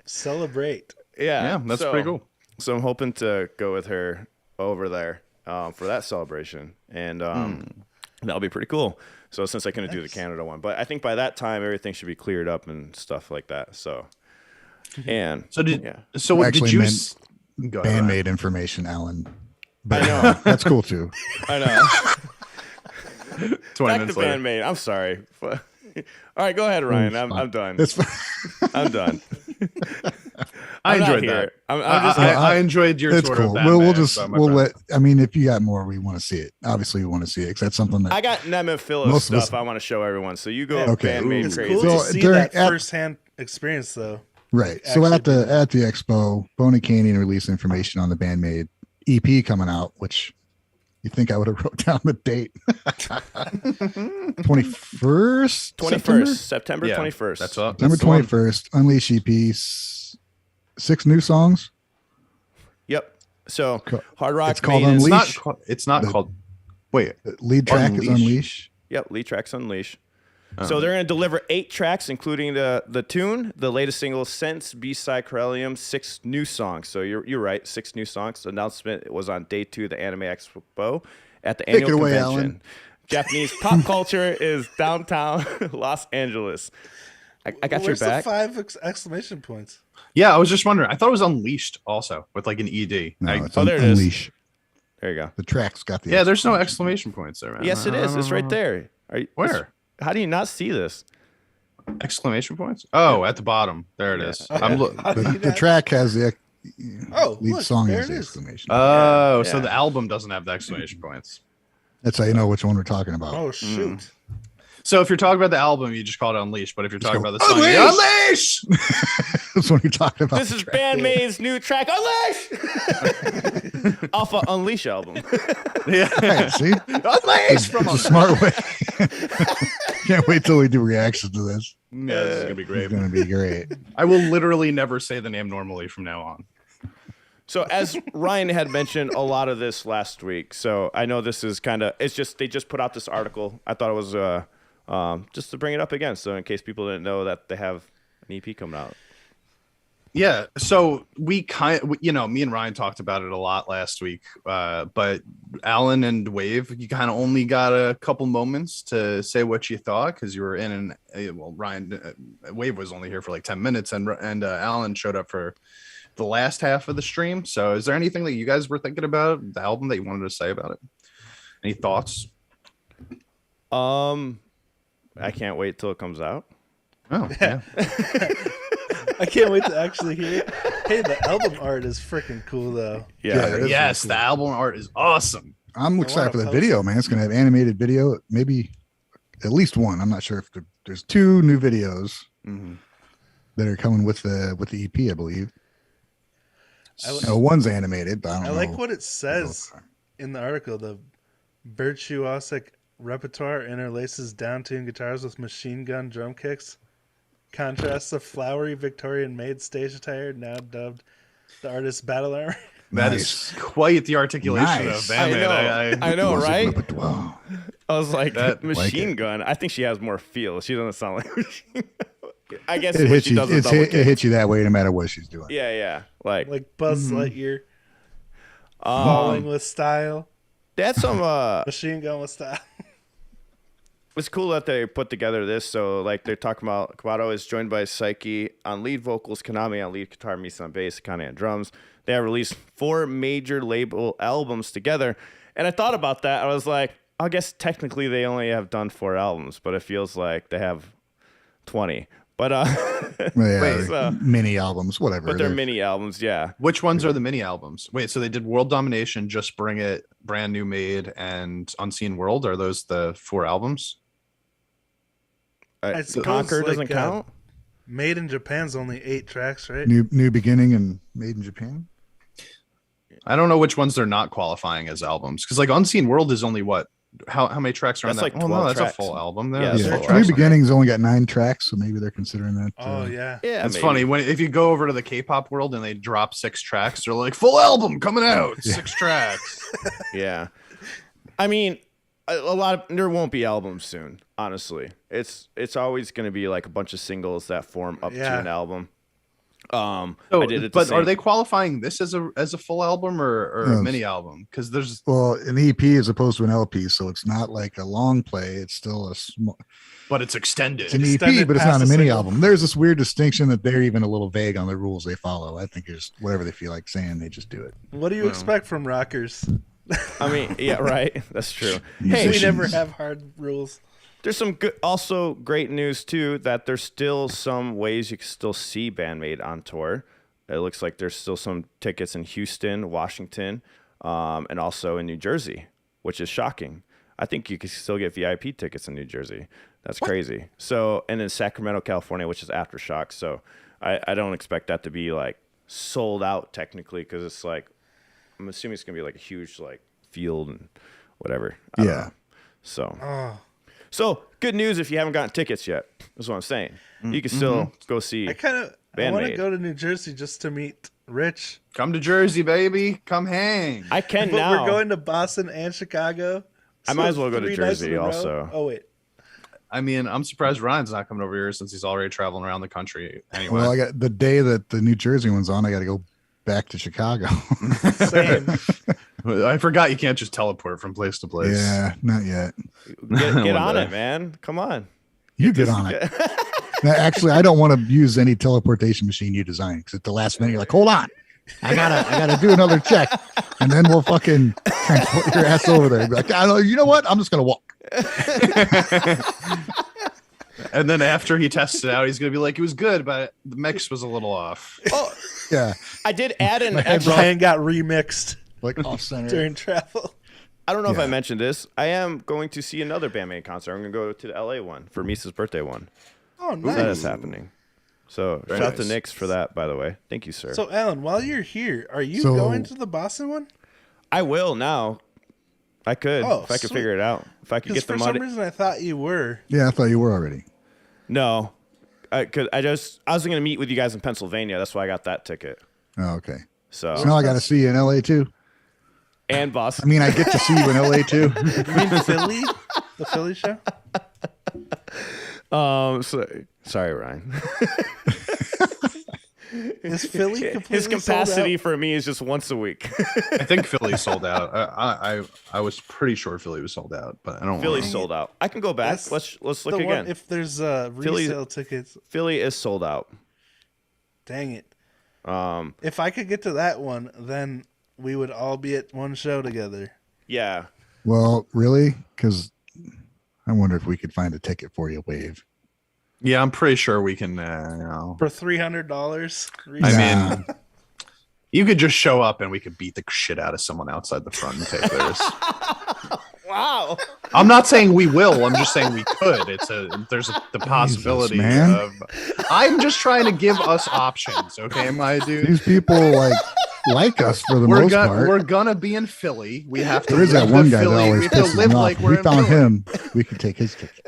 Celebrate. yeah, Yeah, that's pretty cool. So I'm hoping to go with her over there for that celebration, and that'll be pretty cool. So since I couldn't do the Canada one, but I think by that time everything should be cleared up and stuff like that. So, and So Actually did you? meant Go ahead, Ryan. Band-Maid information, Alan. I know. That's cool too. I know. 20 Back to minutes later. Band-Maid. I'm sorry. All right, go ahead, Ryan. I'm done. It's fine. I'm done. I I'm not enjoyed here. that. I'm just. I enjoyed your It's sort cool. of We'll Batman, just so my we'll friend. let. I mean, if you got more, we want to see it. Obviously, we want to see it because that's something that I got Nemeth Phillips Most of us- stuff I want to show everyone. So you go Okay. Band-Maid It's crazy. cool So to see during- that firsthand experience, though. right. So actually at the expo, Bone Canyon released information on the Band-Maid EP coming out, which you think I would have wrote down the date? 21st, 21st, September Yeah, 21st. That's up. September That's the one. 21st. Unleash EP, 6 new songs. Yep. So Co- Hard Rock it's called Maiden- Unleash. It's not The- called. Wait. The lead track is Unleash? Unleash. Yep, Lee Tracks Unleash. So they're going to deliver 8 tracks, including the tune, the latest single, Sense, B-Side, Corellium, 6 new songs. So you're right, 6 new songs. The announcement was on day 2 of the Anime Expo at the Take annual it away, convention. Alan. Japanese pop culture is downtown Los Angeles. I got your Where's back. the 5 exclamation points? Yeah, I was just wondering. I thought it was Unleashed also with like an ED. No, I- it's there it is. Unleash. There you go. The track's got the yeah, there's no exclamation points there, man. Yes, it is. It's right there. Are you, Where? How do you not see this? Exclamation points? Oh, at the bottom. There it is. I'm the track has the Oh, lead look, song there has it the is. exclamation. Oh, so Yeah. the album doesn't have the exclamation points. That's how you know which one we're talking about. Oh, shoot. So if you're talking about the album, you just call it Unleashed. But if you're talking go, about the song, Unleash! That's what you're talking about. This is Band-Maid's new track, Unleash! Off of Unleash album. Yeah. Right, see, Unleash from it's a smart way. Can't wait till we do reactions to this. Yeah, this is gonna be It's great. gonna be great. I will literally never say the name normally from now on. So as Ryan had mentioned a lot of this last week, so I know this is kind of, it's just, they just put out this article. I thought it was just to bring it up again. So in case people didn't know that they have an EP coming out. Yeah, so me and Ryan talked about it a lot last week, but Alan and Wave, you kind of only got a couple moments to say what you thought because you were in Ryan, Wave was only here for like 10 minutes and Alan showed up for the last half of the stream. So is there anything that you guys were thinking about the album that you wanted to say about it? Any thoughts? I can't wait till it comes out. Oh, yeah. I can't wait to actually hear it. Hey, the album art is freaking cool, though. Yeah, it is Yes, really the cool. album art is awesome. I'm excited for the post video, man. It's gonna have animated video, maybe at least one. I'm not sure if there's 2 new videos that are coming with the EP, I believe. One's animated, but I don't I know. like what it says in the article. The virtuosic repertoire interlaces down-tuned guitars with machine gun drum kicks. Contrasts the flowery Victorian maid stage attire, now dubbed the artist's battle armor. That Nice. is quite the articulation Nice. of Band-Maid. I know, right? Wow. I was like, That- machine like it. gun. I think she has more feel. She doesn't sound like machine gun. I guess It when hits she you. does a double It kick. hits you that way no matter what she's doing. Yeah. Like Like Buzz Lightyear, falling with style, they had some machine gun with style. it's cool that they put together this. So like they're talking about Kawato is joined by Psyche on lead vocals, Konami on lead guitar, Misa on bass, Akane on drums. They have released 4 major label albums together. And I thought about that. I was like, I guess technically they only have done 4 albums, but it feels like they have 20. But Yeah, so- mini albums, whatever. but they're mini albums, yeah. Which ones are the mini albums? Wait, so they did World Domination, Just Bring It, Brand New Made, and Unseen World. Are those the 4 albums? I suppose, Conquer doesn't like, count. Made in Japan's only 8 tracks, right? New Beginning and Made in Japan. I don't know which ones they're not qualifying as albums because like Unseen World is only what? How many tracks are on That's that? like Oh, 12 no, that's tracks. a full album. There. Yeah, There's it's Yeah, full full New tracks on it. Beginning's only got 9 tracks, so maybe they're considering that. Oh, yeah. Yeah, It's maybe. funny when if you go over to the K-pop world and they drop 6 tracks, they're like full album coming out, 6 tracks. Yeah. I mean, a lot of there won't be albums soon, honestly. It's always going to be like a bunch of singles that form up to Yeah. an album. I So, did it. but are they qualifying this as a full album or a Yes. mini album? Because there's Well, an EP as opposed to an LP, so it's not like a long play. It's still a small. but it's extended. It's an EP, Extended but it's past not a the mini single. album. There's this weird distinction that they're even a little vague on the rules they follow. I think it's whatever they feel like saying, they just do it. What do you expect from rockers? I mean, yeah, right. That's true. We Musicians. never have hard rules. There's some good, also great news too that there's still some ways you can still see Band-Maid on tour. It looks like there's still some tickets in Houston, Washington, and also in New Jersey, which is shocking. I think you can still get VIP tickets in New Jersey. That's crazy. So, and in Sacramento, California, which is Aftershock. So, I don't expect that to be like sold out technically because it's like I'm assuming it's gonna be like a huge like field and whatever. I don't know. So. So good news if you haven't gotten tickets yet. Is what I'm saying. You can still go see. I want to Band-Maid. go to New Jersey just to meet Rich. Come to Jersey, baby. Come hang. I can But now. we're going to Boston and Chicago. I might as well go to 3 nights in Jersey a row. also. Oh wait, I mean, I'm surprised Ryan's not coming over here since he's already traveling around the country. Anyway, Well, I got the day that the New Jersey one's on, I got to go back to Chicago. same. I forgot you can't just teleport from place to place. Yeah, not yet. Get One on day. it, man. Come on. You get on it. Now, actually, I don't want to use any teleportation machine you design because at the last minute you're like, hold on, I gotta do another check, and then we'll fucking transport your ass over there. And be like, I don't, you know what? I'm just gonna walk. And then after he tests it out, he's gonna be like, "It was good, but the mix was a little off." Oh, Yeah, I did add an My head extra. Ryan got remixed like off center. during travel. I don't know if I Yeah. mentioned this. I am going to see another Band-Maid concert. I'm going to go to the LA one for Misa's birthday one. Oh, That nice. is happening. So Very shout out to nice. Nix for that, by the way. Thank you, sir. So, Alan, while you're here, are you So- going to the Boston one? I will now. I could Oh, if I could sweet. figure it out. If I could Because get the for some money. reason I thought you were. Yeah, I thought you were already. No, I was going to meet with you guys in Pennsylvania. That's why I got that ticket. Oh, okay. So So now I got to see you in LA too. and I Boston. mean, I get to see you in LA too. You mean Philly? The Philly show? Sorry, Ryan. Is Philly completely His capacity sold for me is just once a week. I think Philly sold out. I was pretty sure Philly was sold out, but I don't. Philly's wanna- sold out. I can go back. That's Let's out? look The one- again. if there's Philly- resale tickets, Philly is sold out. dang it. If I could get to that one, then we would all be at one show together. Yeah. Well, really? Because I wonder if we could find a ticket for you, Wave. Yeah, I'm pretty sure we can. You know, For $300. I Nah. mean, you could just show up and we could beat the shit out of someone outside the front and take theirs. Wow. I'm not saying we will. I'm just saying we could. The possibility man. of. I'm just trying to give us options, okay, my dude. These people like us for the most part. We're gonna be in Philly. We have to. There is that live one in guy that Philly. always We have to pisses live me off. like If we're we in found Philly. him, we could take his ticket.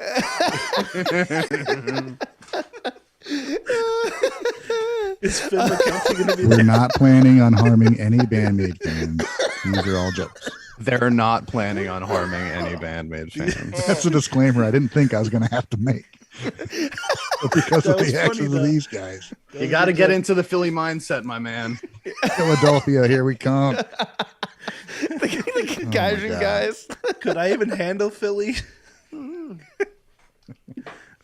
Is Phil McKenzie going to be We're there? not planning on harming any Band-Maid fans. These are all jokes. They're not planning on harming any Band-Maid fans. That's a disclaimer I didn't think I was going to have to make. But because That of was the funny, actions though. of these guys. You got to get into the Philly mindset, my man. Philadelphia, here we come. the Gaijin God. guys. Could I even handle Philly?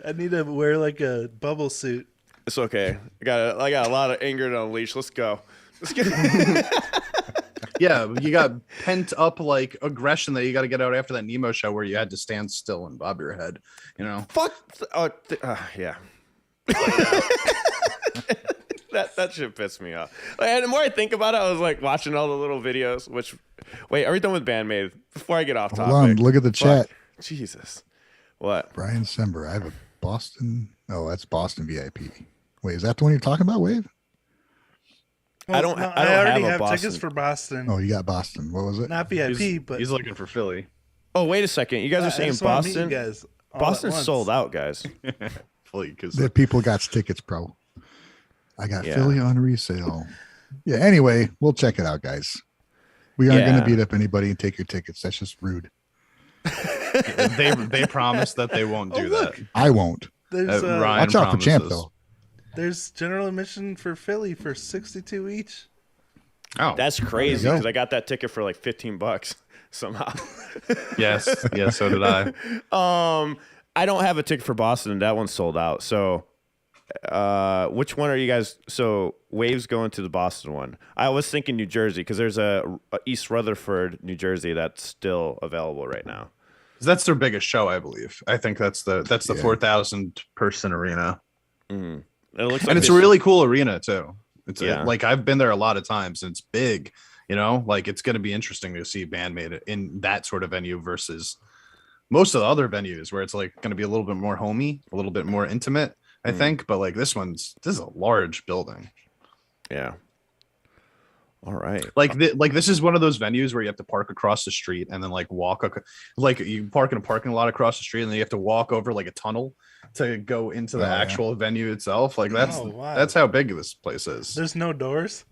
I need to wear like a bubble suit. It's okay. I got a lot of anger to unleash. Let's go. Let's get. Yeah, you got pent up like aggression that you got to get out after that Nemo show where you had to stand still and bob your head. You know. Fuck. Yeah. that shit pissed me off. And the more I think about it, I was like watching all the little videos. Wait, are we done with Band-Maid? Before I get off topic. Hold on, look at the chat. Jesus. What? Brian Sember, I have a Boston. Oh, that's Boston VIP. Wait, is that the one you're talking about, Wave? I don't I have already a have Boston. tickets for Boston. Oh, you got Boston. What was it? Not VIP, but He's looking for Philly. Oh, wait a second. You guys are I saying just wanna meet you Boston? guys all at Boston's once. sold out, guys. Philly, because The people got tickets, bro. I got Yeah. Philly on resale. Yeah, anyway, we'll check it out, guys. We aren't going Yeah. to beat up anybody and take your tickets. That's just rude. they promise that they won't do look. that. I won't. There's Ryan Watch out for Champ, promises. though. there's general admission for Philly for 62 each. Oh, That's crazy go. because I got that ticket for like $15 somehow. yes, so did I. I don't have a ticket for Boston. That one's sold out. So, which one are you guys? So, Waves going to the Boston one. I was thinking New Jersey because there's a East Rutherford, New Jersey that's still available right now. That's their biggest show, I believe. I think that's the 4,000 person arena, Mm-hmm. It looks like and it's a this- really cool arena too. It's Yeah. like I've been there a lot of times, and it's big. Like it's going to be interesting to see Band-Maid in that sort of venue versus most of the other venues where it's like going to be a little bit more homey, a little bit more intimate, I think. But like this is a large building. Yeah. All right. Like this is one of those venues where you have to park across the street and then like like you park in a parking lot across the street and then you have to walk over like a tunnel to go into the Oh, yeah. actual venue itself. Like that's Oh, wow. that's how big this place is. There's no doors.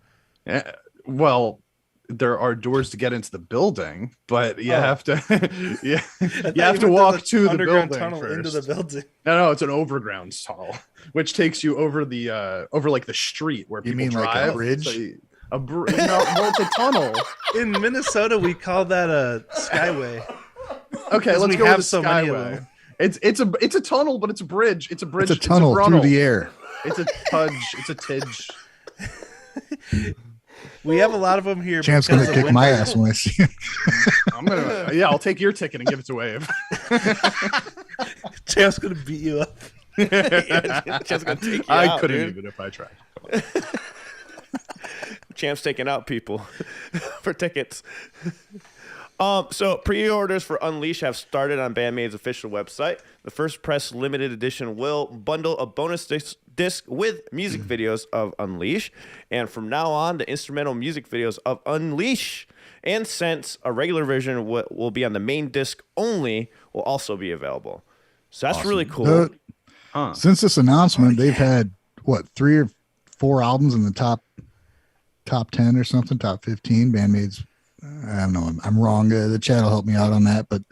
Yeah, well, there are doors to get into the building, but you have to you have to walk to the underground building tunnel first. into the building. No, it's an overground tunnel, which takes you over the over like the street where You people mean drive. like a bridge? No, well, it's a tunnel. In Minnesota, we call that a skyway. Okay, 'Cause let's we go have with so many of Skyway. them. It's a tunnel, but it's a bridge. It's a bridge. It's a tunnel through runnel. the air. It's a tudge. It's a tidge. We have a lot of them here. Champ's because gonna of kick my winter. ass when I see it. I'll take your ticket and give it to Wave. Champ's gonna beat you up. Champ's gonna take you I out, couldn't dude. even if I tried. Champ's taking out people for tickets. So pre-orders for Unleash have started on Band-Maid's official website. The first press limited edition will bundle a bonus disc with music videos of Unleash, and from now on, the instrumental music videos of Unleash. And since a regular version will be on the main disc only, will also be available. So that's really cool. Since this announcement, they've had what 3 or 4 albums in the top 10 or something, top 15. Band-Maid's. I don't know. I'm wrong. The chat will help me out on that, but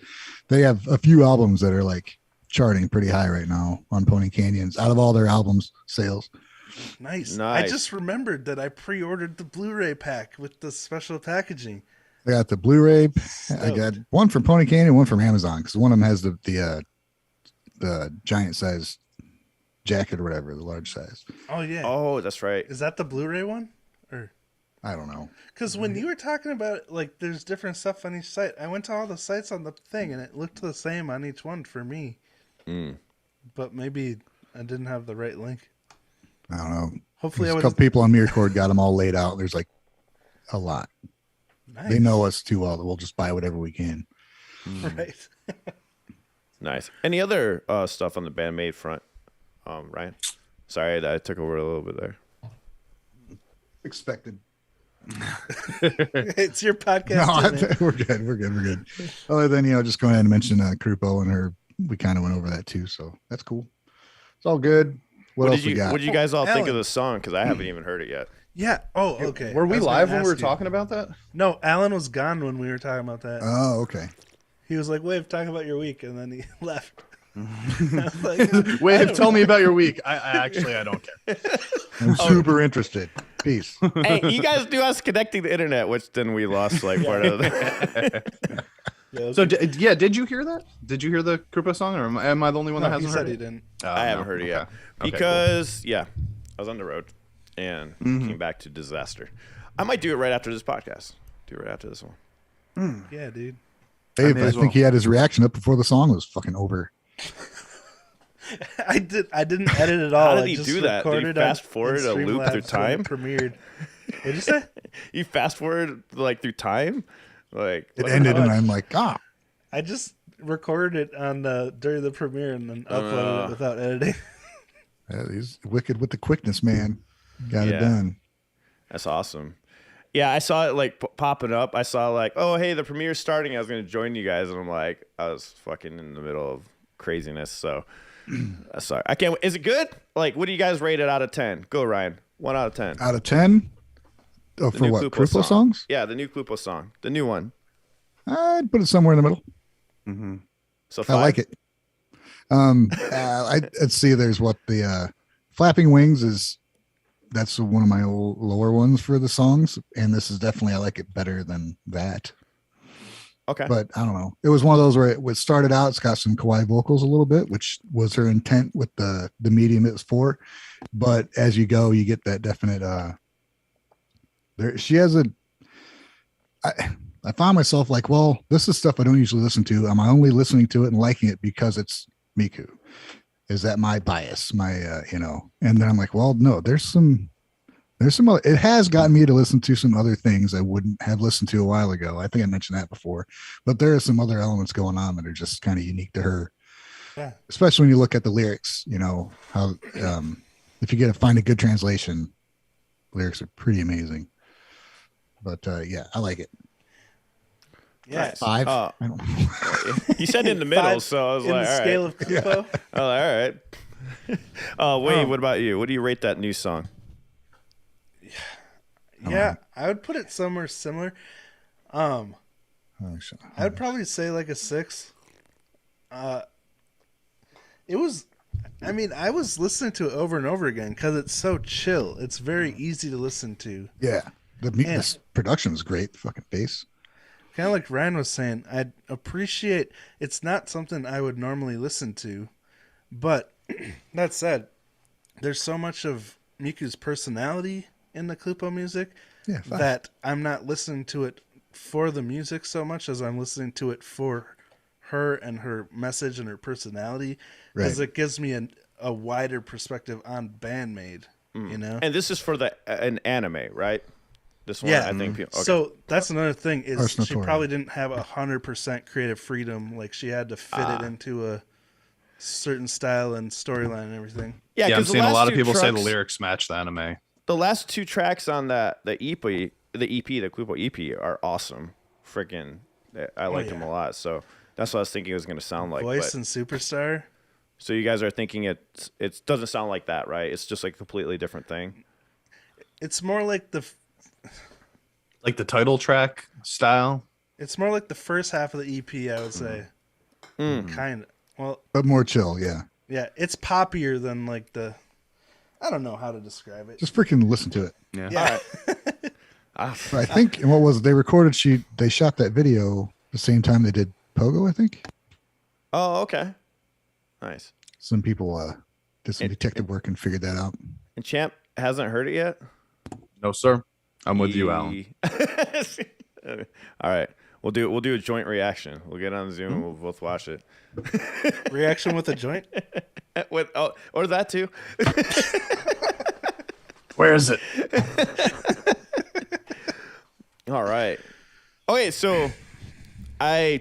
they have a few albums that are like charting pretty high right now on Pony Canyons out of all their albums sales. Nice. Nice. I just remembered that I pre-ordered the Blu-ray pack with the special packaging. I got the Blu-ray. I got one from Pony Canyon, one from Amazon because one of them has the giant size jacket or whatever, the large size. Oh yeah. Oh, that's right. Is that the Blu-ray one? Or I don't know. because when you were talking about like there's different stuff on each site, I went to all the sites on the thing and it looked the same on each one for me. But maybe I didn't have the right link. I don't know. Hopefully, There's I a was couple people on MirrorCord got them all laid out. There's like a lot. nice. They know us too well that we'll just buy whatever we can. Right. Nice. Any other stuff on the Band-Maid front, Ryan? Sorry that I took over a little bit there. Expected. It's your podcast. No, isn't it? we're good. We're good. Other than just going ahead and mention Krupo and her. We kind of went over that too, so that's cool. It's all good. What else did we you got? What did you guys all think of Alan. the song? Because I haven't even heard it yet. Yeah. Oh, okay. Were I we was gonna live when we ask were you. talking about that? No, Alan was gone when we were talking about that. Oh, okay. He was like, "Wave, talk about your week," and then he left. I was like, Wave, tell me about your week. I don't care. I'm super interested. Peace. Hey, you guys do us connecting the internet, which then we lost like part of the. Yeah, So did you hear that? Did you hear the Krupa song, or am I the only one that no, he hasn't said heard he it? didn't. I haven't heard it yet Okay. Okay, because I was on the road and came back to disaster. I might do it right after this podcast. Do it right after this one. Yeah, dude. Dave, may I as think well. he had his reaction up before the song was fucking over. I didn't edit it all. How did I he just do that? Did he recorded on- fast forward in a loop Streamlabs through when time? it premiered. What'd you say? You fast forward like through time, like It what- ended, and I'm like, I just recorded it on during the premiere and then uploaded it without editing. yeah, he's wicked with the quickness, man. Got Yeah. it done. That's awesome. Yeah, I saw it like popping up. I saw like, oh hey, the premiere's starting. I was gonna join you guys, and I'm like, I was fucking in the middle of craziness. So sorry, I can't. Is it good? Like, what do you guys rate it out of 10? Go, Ryan. 1 out of 10. Out of 10? Oh, The for new what? Klupo Krupo songs? Yeah, the new Klupo song, the new one. I'd put it somewhere in the middle. So I like it. Let's see. There's what the Flapping Wings that's one of my lower ones for the songs, and this is definitely I like it better than that. Okay. But I don't know. It was one of those where it was started out. It's got some kawaii vocals a little bit, which was her intent with the medium it was for. But as you go, you get that definite. There, she has a. I found myself like, well, this is stuff I don't usually listen to. Am I only listening to it and liking it because it's Miku? Is that my bias? My, you know? And then I'm like, well, no. There's some. Other, it has gotten me to listen to some other things I wouldn't have listened to a while ago. I think I mentioned that before, but there are some other elements going on that are just kind of unique to her. Yeah. Especially when you look at the lyrics, you know, how, if you find a good translation, lyrics are pretty amazing, but, yeah, I like it. Yeah. Nice. 5. I don't know. You said in the middle, 5 so I was in like, the all scale right. of Kupo. All right. Wade, what about you? What do you rate that new song? Yeah, I would put it somewhere similar. I would probably say like a 6. It was, I mean, I was listening to it over and over again because it's so chill. It's very easy to listen to. Yeah, this production is great. The fucking bass. Kind of like Ryan was saying, I'd appreciate. It's not something I would normally listen to, but that said, there's so much of Miku's personality in the Clupo music that I'm not listening to it for the music so much as I'm listening to it for her and her message and her personality, because it gives me a wider perspective on Band-Maid, you know. And this is for an anime, right? This one, I think. Okay. So that's another thing is she Notorious. probably didn't have 100% creative freedom. Like she had to fit it into a certain style and storyline and everything. Yeah, I'm seeing a lot of people say the lyrics. lyrics match the anime. The last 2 tracks on the EP, the Clupo EP, are awesome. Freaking, I liked them a lot. So that's what I was thinking it was going to sound like. Voice and Superstar. So you guys are thinking it doesn't sound like that, right? It's just like a completely different thing. It's more like the title track style. It's more like the first half of the EP, I would say. Kind of. Well, but more chill. Yeah. Yeah, it's poppier than like the. I don't know how to describe it. Just freaking listen to it. Yeah. I think, and what was it? They recorded? They shot that video the same time they did Pogo. I think. Oh, okay. Nice. Some people did some detective work and figured that out. And Champ hasn't heard it yet? No, sir. I'm with you, Alan. All right. We'll do a joint reaction. We'll get on Zoom and we'll both watch it. Reaction with a joint? Or that too. Where is it? All right. Okay, so I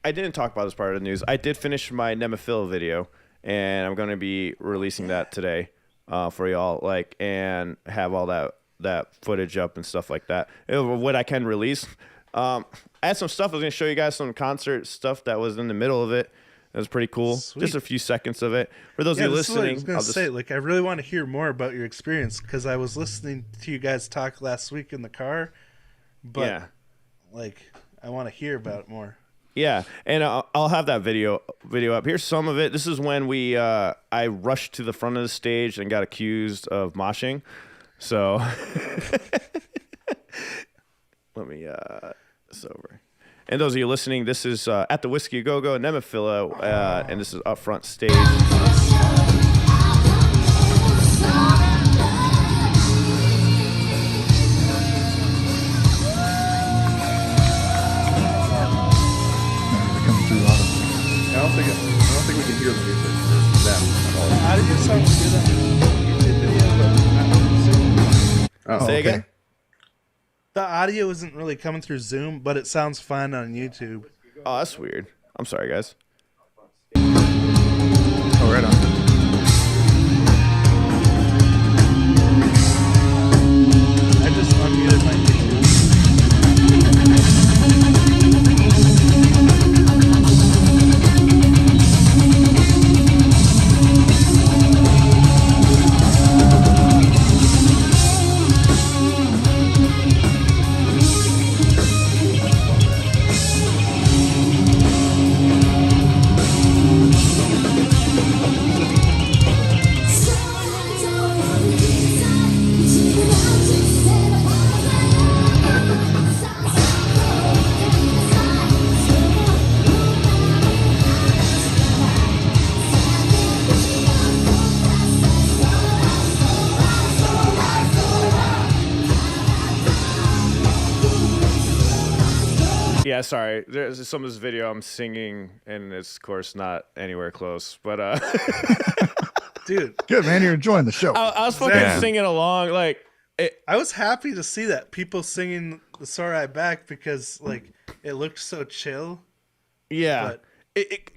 didn't talk about this part of the news. I did finish my Nemophila video, and I'm going to be releasing that today for y'all, and have all that footage up and stuff like that. What I can release. I had some stuff. I was going to show you guys some concert stuff that was in the middle of it. It was pretty cool. Sweet. Just a few seconds of it. For those of you listening, I was going to say, I really want to hear more about your experience because I was listening to you guys talk last week in the car, but I want to hear about it more. Yeah, and I'll have that video up. Here's some of it. This is when I rushed to the front of the stage and got accused of moshing. So let me this over. And those of you listening, this is at the Whiskey Go-Go in Nemophila, and this is up front stage. I don't think we can hear the music for them at all. How did you sound good on the YouTube video, but not on Zoom? Oh, Say again? The audio isn't really coming through Zoom, but it sounds fine on YouTube. Oh, that's weird. I'm sorry, guys. Oh, right on. I just unmuted my YouTube. sorry. There's some of this video I'm singing, and it's of course not anywhere close. But Dude, Good, man. You're enjoying the show. I was fucking singing along. Like, I was happy to see that people singing the Sorry Back because like it looked so chill. yeah. But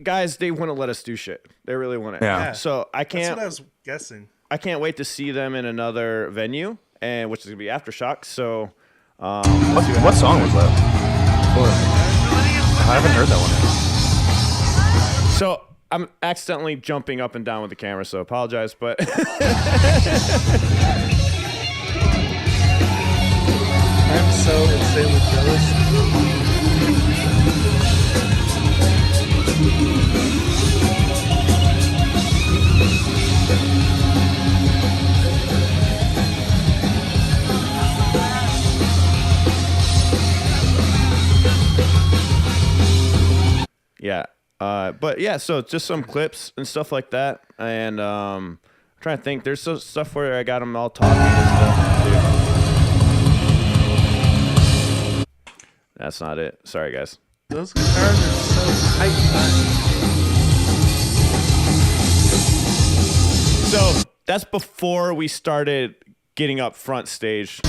Guys, they want to let us do shit. They really want to. Yeah. So I that's can't. what I was guessing. I can't wait to see them in another venue, and which is gonna be Aftershock. So, What song was that? I haven't heard that one yet. so I'm accidentally jumping up and down with the camera, so apologize. But I'm so insanely jealous. yeah, but yeah, so just some clips and stuff like that, and I'm trying to think. There's some stuff where I got them all talking and stuff too. That's not it. Sorry, guys. Those guitars are so tight. So that's before we started getting up front stage.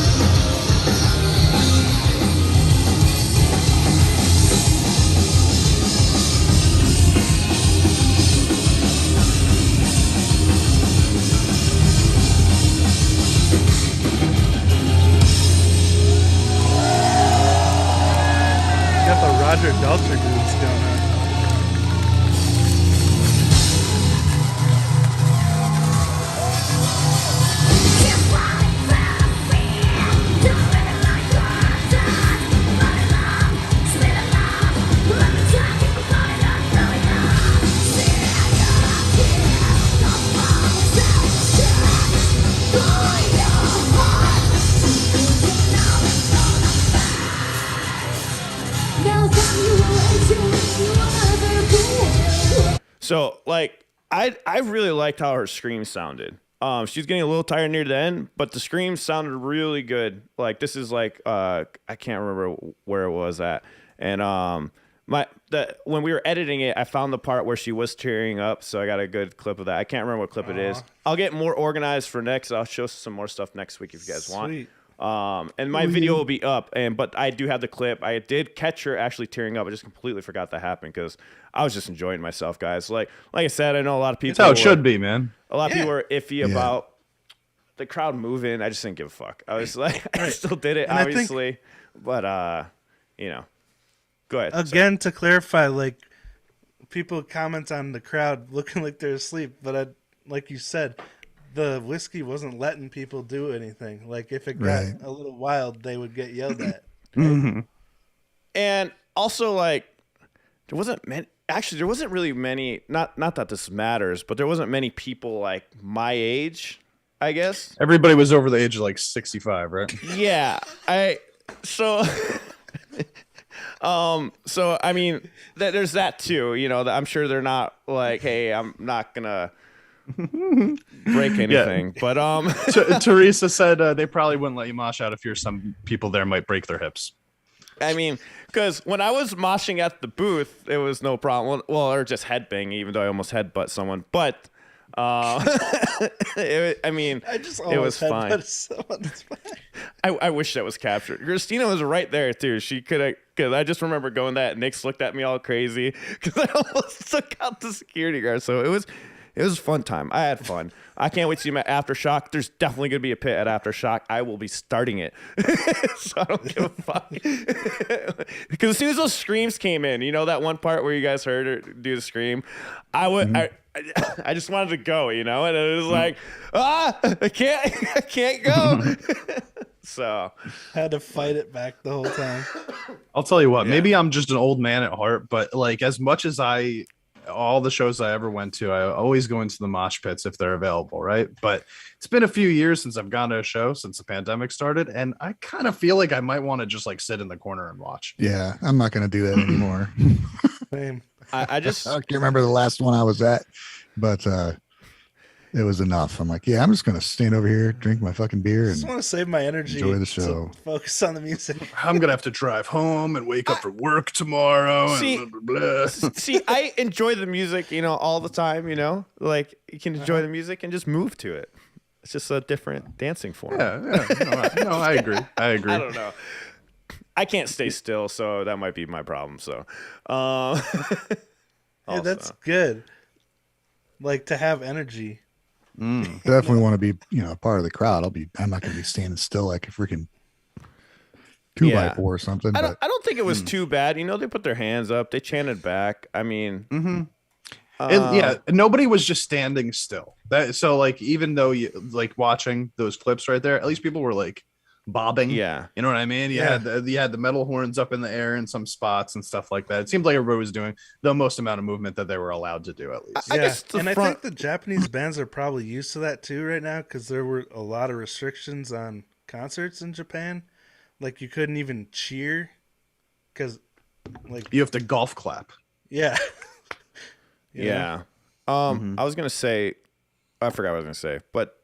Got the Roger Daltrey moves going on. So, like, I really liked how her scream sounded. She's getting a little tired near the end, but the scream sounded really good. Like, this is like I can't remember where it was at, and when we were editing it, I found the part where she was tearing up, so I got a good clip of that. I can't remember what clip it is. I'll get more organized for next. I'll show some more stuff next week if you guys want. Sweet. And my video will be up, but I do have the clip. I did catch her actually tearing up. I just completely forgot that happened because I was just enjoying myself, guys. Like I said, I know a lot of people. That's how it should be, man. A lot of people were iffy Yeah. about the crowd moving. I just didn't give a fuck. I was like, I still did it, And I think- obviously, but go ahead. Again, to clarify, like people comment on the crowd looking like they're asleep, but like you said, the whiskey wasn't letting people do anything. Like if it got Right. a little wild, they would get yelled at. And also, like, there wasn't many. Actually, there wasn't really many. Not that this matters, but there wasn't many people like my age, I guess. Everybody was over the age of like 65, right? Yeah, so I mean, there's that too. You know, I'm sure they're not like, hey, I'm not gonna break anything, but Teresa said they probably wouldn't let you mosh out if you're some people there might break their hips. I mean, because when I was moshing at the booth, it was no problem. Well, or just headbanging, even though I almost headbutt someone. But I mean, I just it was fine. It's fine. I wish that was captured. Christina was right there too. She could have, because I just remember going that Nick's looked at me all crazy because I almost took out the security guard. So it was a fun time. I had fun. I can't wait to see him at Aftershock. There's definitely going to be a pit at Aftershock. I will be starting it. So I don't give a fuck. Because as soon as those screams came in, you know that one part where you guys heard her do the scream? I just wanted to go, you know? And it was like, I can't go. So Had to fight it back the whole time. I'll tell you what, maybe I'm just an old man at heart, but like as much as all the shows I ever went to, I always go into the mosh pits if they're available, right? But it's been a few years since I've gone to a show since the pandemic started, and I kind of feel like I might want to just like sit in the corner and watch. Yeah, I'm not going to do that anymore. Same. I just I can't remember the last one I was at, but it was enough. I'm like, yeah, I'm just gonna stand over here, drink my fucking beer, I just and want to save my energy. enjoy the show. To focus on the music. I'm gonna have to drive home and wake up for work tomorrow. See- and blah, blah, blah. See, I enjoy the music, all the time, like you can enjoy the music and just move to it. It's just a different dancing form. Yeah. No, I agree. I don't know. I can't stay still, so that might be my problem. So, Hey, that's good. Like to have energy. Definitely want to be, part of the crowd. I'm not gonna be standing still like a freaking 2x4 or something. I But don't think it was too bad. They put their hands up, they chanted back. I mean, And nobody was just standing still. So like, even though you like watching those clips right there, at least people were like bobbing. Yeah. You know what I mean? You had the metal horns up in the air in some spots and stuff like that. It seemed like everybody was doing the most amount of movement that they were allowed to do, at least. I guess I think the Japanese bands are probably used to that too right now because there were a lot of restrictions on concerts in Japan. Like you couldn't even cheer because, like, You have to golf clap. yeah. Yeah. I was gonna say, I forgot what I was gonna say, but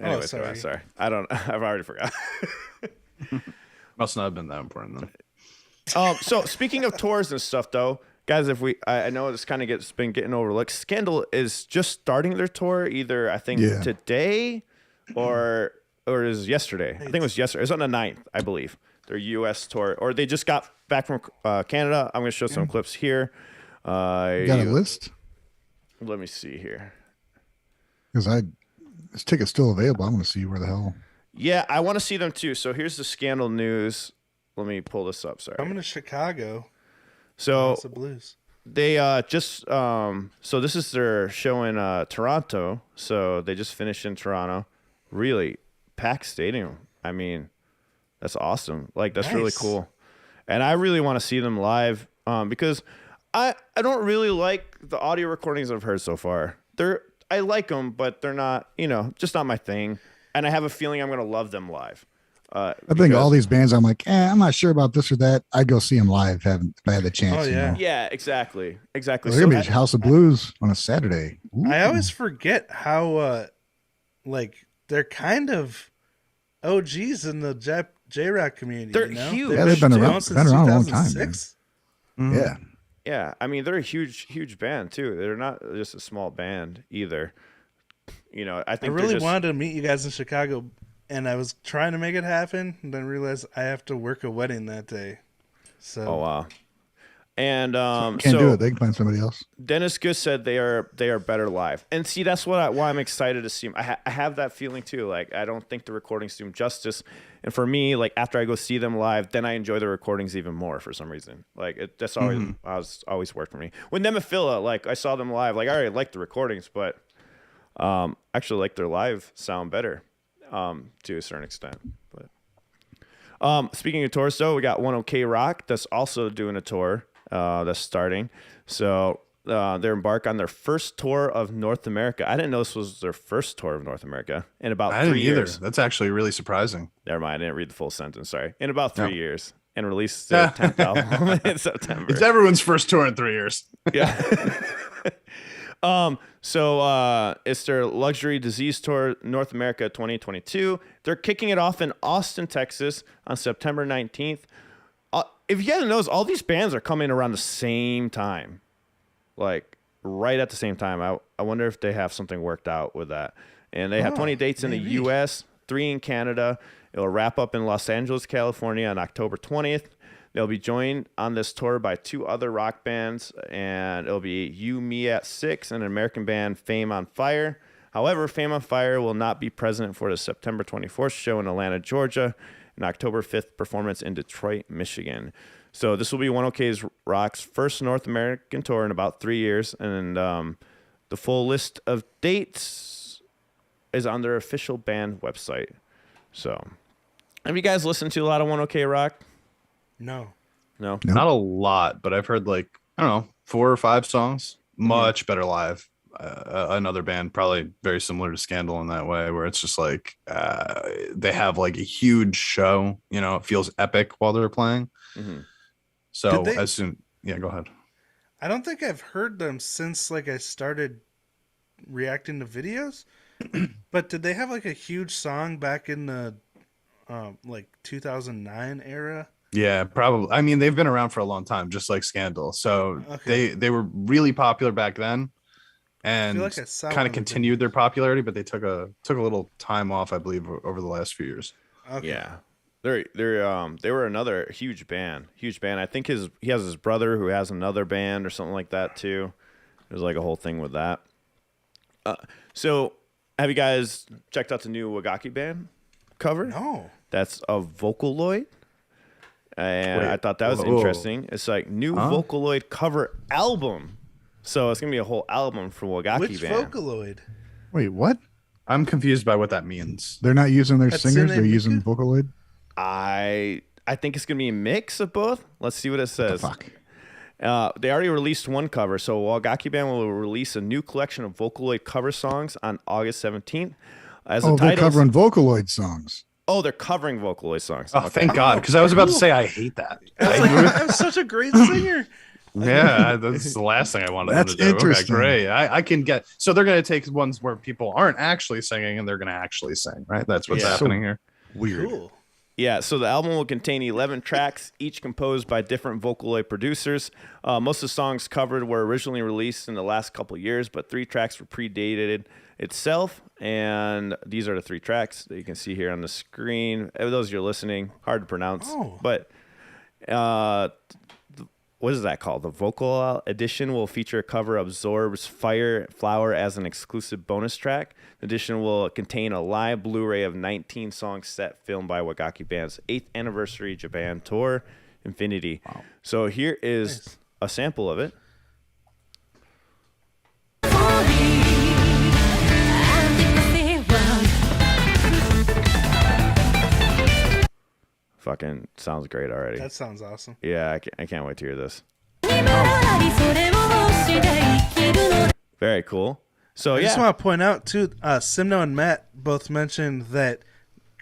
anyway, sorry. I've already forgot. Must not have been that important then. So speaking of tours and stuff, though, guys, I know this kind of been getting overlooked. Scandal is just starting their tour, either I think today or is yesterday. I think it was yesterday. It was on the 9th, I believe. Their U.S. tour, or they just got back from Canada. I'm going to show some clips here. you got a list? Let me see here. Because this ticket's still available. I want to see where the hell. Yeah, I want to see them too. So here's the Scandal news. Let me pull this up. Sorry. Coming to Chicago. So House of Blues. they so this is their show in Toronto. So they just finished in Toronto. Really packed stadium. I mean, that's awesome. Like that's really Nice. cool. And I really want to see them live because I don't really like the audio recordings I've heard so far. I like them, but they're not, just not my thing. And I have a feeling I'm going to love them live. I think all these bands, I'm like, I'm not sure about this or that. I'd go see them live if I had the chance. Oh, yeah. Yeah, exactly. They're gonna be House of Blues on a Saturday. Ooh. I always forget how, like, they're kind of OGs in the J-Rock community. They're you know? huge. Yeah, they've been around since a long time, man. 2006. Yeah. Yeah, I mean, they're a huge band too. They're not just a small band either. I I think really wanted to meet you guys in Chicago, and I was trying to make it happen, and then realized I have to work a wedding that day. So Oh wow. And Can't so do it. They can find somebody else. Dennis Good said they are better live, and see that's why I'm excited to see them. I have that feeling too. Like I don't think the recordings do them justice, and for me, like after I go see them live, then I enjoy the recordings even more for some reason. Like that's always worked for me. When them and Phila, like I saw them live, like I already liked the recordings, but actually like their live sound better to a certain extent. But speaking of tours, though, we got One OK Rock that's also doing a tour. That's starting. So they're embarked on their first tour of North America. I didn't know this was their first tour of North America in about 3 years. That's actually really surprising. Never mind, I didn't read the full sentence. Sorry. In about 3 years, and released their 10th album in September. It's everyone's first tour in 3 years. Yeah. So it's their Luxury Disease Tour North America 2022. They're kicking it off in Austin, Texas on September 19th. If you guys notice, all these bands are coming around the same time, like right at the same time. I wonder if they have something worked out with that. And they have 20 dates in the U.S., 3 in Canada. It'll wrap up in Los Angeles, California on October 20th. They'll be joined on this tour by 2 other rock bands, and it'll be You, Me at 6 and an American band, Fame on Fire. However, Fame on Fire will not be present for the September 24th show in Atlanta, Georgia, and October 5th performance in Detroit, Michigan. So this will be One OK Rock's first North American tour in about 3 years, and the full list of dates is on their official band website. So, have you guys listened to a lot of One OK Rock? no. No? Not a lot, but I've heard like, I don't know, 4 or 5 songs. Much better live. Another band probably very similar to Scandal in that way, where it's just like they have like a huge show, it feels epic while they're playing. So go ahead. I don't think I've heard them since like I started reacting to videos. But did they have like a huge song back in the like 2009 era? Yeah, probably. I mean, they've been around for a long time, just like Scandal. So Okay. they were really popular back then, and like I saw one kind of of the continued their videos. popularity. But they took a little time off, I believe, over the last few years. Okay. Yeah. They were another huge band. Huge band. I think he has his brother who has another band or something like that too. There's like a whole thing with that. So have you guys checked out the new Wagakki Band cover? No. That's a Vocaloid. And Wait, I thought that was whoa. interesting. It's like new Vocaloid cover album. So it's gonna be a whole album for Wagakki Which Band. Vocaloid? Wait, what? I'm confused by what that means. They're not using their That's singers. Sine They're using Miku? Vocaloid. I think it's gonna be a mix of both. Let's see what it says. Fuck. They already released one cover, so Wagakki Band will release a new collection of Vocaloid cover songs on August 17th. As Oh, the they're titles, covering Vocaloid songs. they're covering Vocaloid songs. Oh, thank God, because I was about to say I hate that. I was like, I'm such a great singer. Yeah, that's the last thing I wanted them That's to do. interesting. Okay, great. I can get. So they're going to take ones where people aren't actually singing, and they're going to actually sing. Right? That's what's Yeah. happening here. Weird. Cool. Yeah, so the album will contain 11 tracks, each composed by different Vocaloid producers. Most of the songs covered were originally released in the last couple of years, but 3 tracks were predated itself. And these are the 3 tracks that you can see here on the screen. Those you're listening, hard to pronounce. Oh. But what is that called? The vocal edition will feature a cover of Zorb's Fire Flower as an exclusive bonus track. The edition will contain a live Blu-ray of 19 songs set filmed by Wagakki Band's 8th anniversary Japan tour, Infinity. Wow. So here is a sample of it. Fucking sounds great already. That sounds awesome. Yeah, I can't wait to hear this. Very cool. So I yeah, just want to point out too, Simno and Matt both mentioned that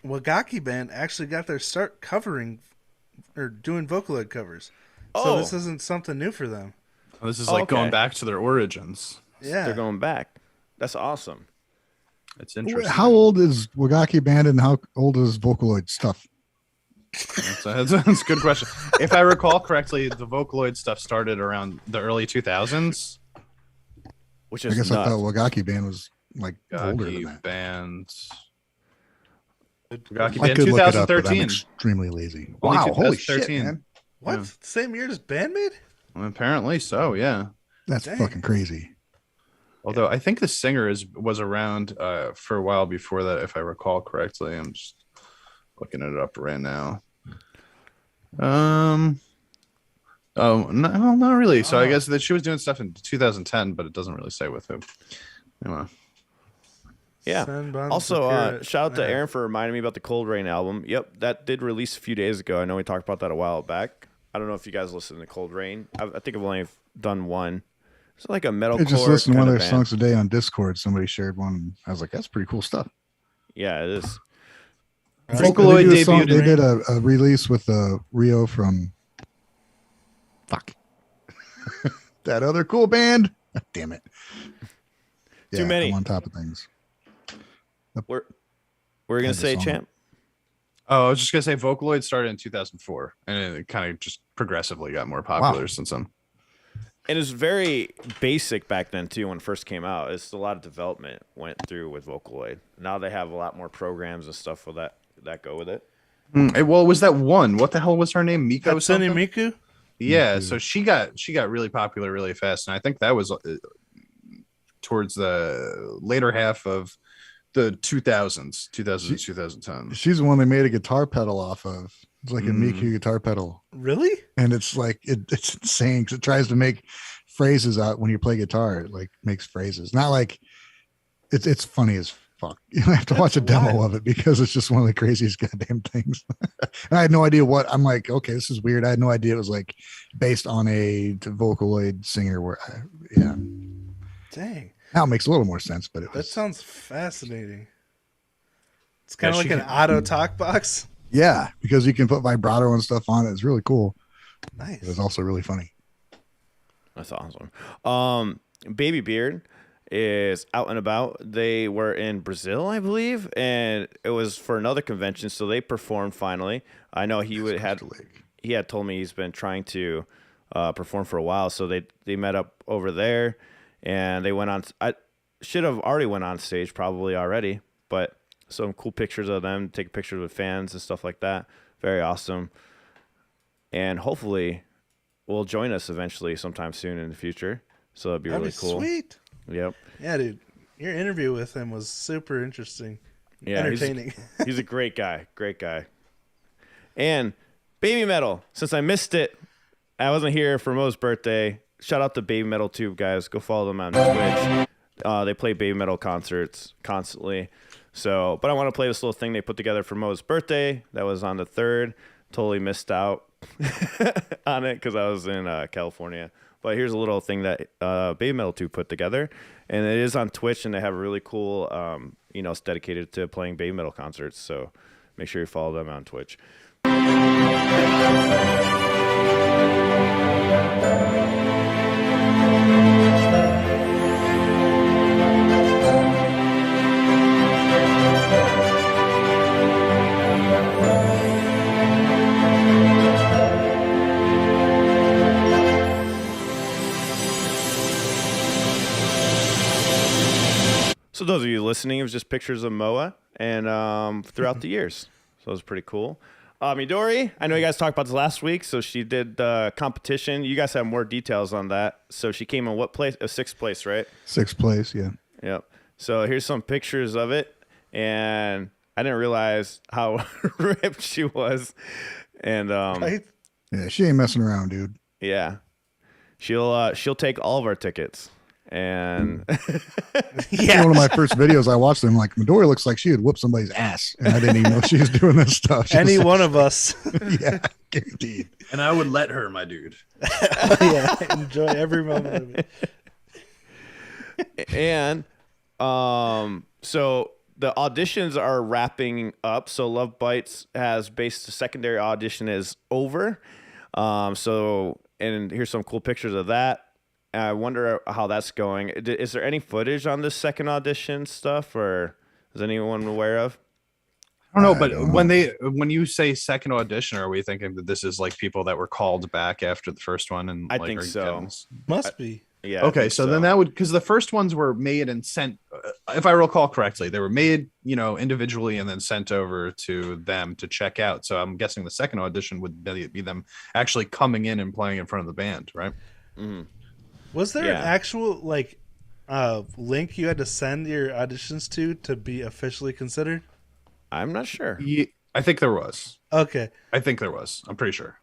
Wagakki Band actually got their start covering or doing Vocaloid covers. So this isn't something new for them. This is like okay. going back to their origins. Yeah. they're going back. That's awesome. It's interesting. How old is Wagakki Band and how old is Vocaloid stuff? That's a good question. If I recall correctly, the Vocaloid stuff started around the early 2000s. Which I is guess I nuts. thought Wagakki Band was like older than Wagakki that. Band. I Wagakki Band could look it up, but I'm 2013. extremely lazy. Only Wow, holy shit, 2013. man. What? Yeah. Same year as Band-Maid? Apparently so, yeah. That's Dang. fucking crazy. Although I think the singer was around for a while before that, if I recall correctly. I'm just looking it up right now. Oh no, not really. So I guess that she was doing stuff in 2010, but it doesn't really say with who. Anyway. Yeah. Senbon Also, Sakura. shout out to Yeah. Aaron for reminding me about the Coldrain album. Yep, that did release a few days ago. I know we talked about that a while back. I don't know if you guys listen to Coldrain. I think I've only done one. It's like a metalcore I just listened to one kind of of their band. songs today on Discord. Somebody shared one. And I was like, that's pretty cool stuff. Yeah, it is. Vocaloid They did a song- debuted. They did a release with Rio from fuck that other cool band. Damn it! Too many. I'm on top of things. We're gonna Had the say, song. champ. Oh, I was just gonna say Vocaloid started in 2004, and it kind of just progressively got more popular Wow. since then. And it's very basic back then too when it first came out. It's a lot of development went through with Vocaloid. Now they have a lot more programs and stuff for that go with it. Well, it was that one? What the hell was her name? Miko Hatsune something? Miku? Yeah, so she got really popular really fast, and I think that was towards the later half of the 2000s, 2010. She's the one they made a guitar pedal off of. It's like a Miku guitar pedal, Really? and it's like it's insane because it tries to make phrases out when you play guitar. It like makes phrases, not like it's funny as fuck. You have to watch a demo of it because it's just one of the craziest goddamn things. And I had no idea what I'm like. Okay, this is weird. I had no idea it was like based on a Vocaloid singer. Where, yeah, Dang. now it makes a little more sense. But it That was sounds fascinating. It's kind of Yeah, like she an auto talk box. yeah, because you can put vibrato and stuff on it. It's really cool. Nice. It was also really funny. That's awesome. Baby Beard is out and about. They were in Brazil, I believe, and it was for another convention, so they performed finally. I know he had told me he's been trying to perform for a while, so they met up over there, and they went on. I should have already went on stage probably already, but some cool pictures of them, take pictures with fans and stuff like that. Very awesome. And hopefully will join us eventually sometime soon in the future. So that'd be really cool. Sweet. Yep. Yeah, dude. Your interview with him was super interesting. Yeah, entertaining. He's a great guy. Great guy. And BABYMETAL, since I missed it, I wasn't here for Mo's birthday. Shout out to BABYMETAL too, guys. Go follow them on Twitch. They play BABYMETAL concerts constantly. So, but I want to play this little thing they put together for Mo's birthday. That was on the 3rd. Totally missed out on it because I was in California. But here's a little thing that BABYMETAL 2 put together. And it is on Twitch, and they have a really cool, it's dedicated to playing BABYMETAL concerts. So make sure you follow them on Twitch. So those of you listening, it was just pictures of Moa and throughout the years. So it was pretty cool. Midori, I know you guys talked about this last week. So she did the competition. You guys have more details on that. So she came in what place? 6th place, right? 6th place, yeah. Yep. So here's some pictures of it. And I didn't realize how ripped she was. And Right? Yeah, she ain't messing around, dude. yeah, she'll take all of our tickets. And Yeah, one of my first videos I watched them like Midori looks like she would whoop somebody's ass, and I didn't even know she was doing this stuff. She Any was one of us. yeah, guaranteed. And I would let her, my dude. Yeah, enjoy every moment of it. And so the auditions are wrapping up. So Love Bites has based the secondary audition is over. And here's some cool pictures of that. I wonder how that's going. Is there any footage on this second audition stuff, or is anyone aware of? I don't know, but when you say second audition, are we thinking that this is like people that were called back after the first one? And I like, think so. Must be. Yeah. Okay, so then that would, because the first ones were made and sent, if I recall correctly, they were made, individually and then sent over to them to check out. So I'm guessing the second audition would be them actually coming in and playing in front of the band, right? Mm-hmm. Was there an actual link you had to send your auditions to be officially considered? I'm not sure. Yeah, I think there was. Okay. I think there was. I'm pretty sure.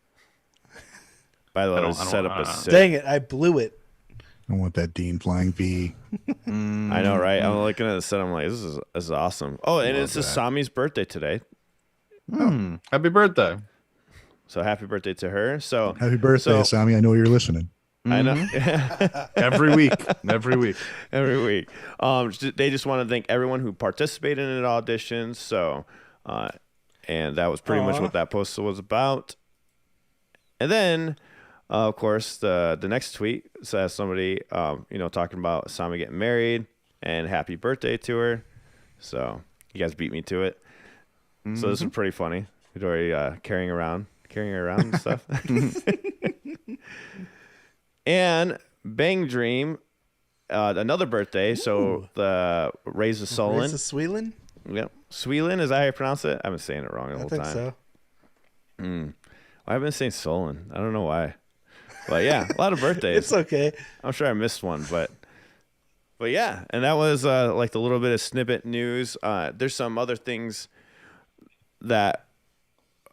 By the way, it was set up as sick. Dang it, I blew it. I want that Dean flying V. I know, right? I'm looking at the set. I'm like, this is awesome. Oh, and it's Asami's birthday today. Happy birthday. So happy birthday to her. So Happy birthday, Asami. I know you're listening. I know. Every week. Every week. They just want to thank everyone who participated in the auditions. So, and that was pretty much what that post was about. And then, of course, the next tweet says somebody, talking about Asami getting married and happy birthday to her. So you guys beat me to it. So this is pretty funny. Midori carrying her around and stuff. And Bang Dream, another birthday. So the Raise the Solin. Raise the Sweelin? Yep. Sweelin, is that how you pronounce it? I've been saying it wrong the whole time. I think so. I've been saying Solin. I don't know why. But yeah, a lot of birthdays. It's okay. I'm sure I missed one, but yeah. And that was like the little bit of snippet news. There's some other things that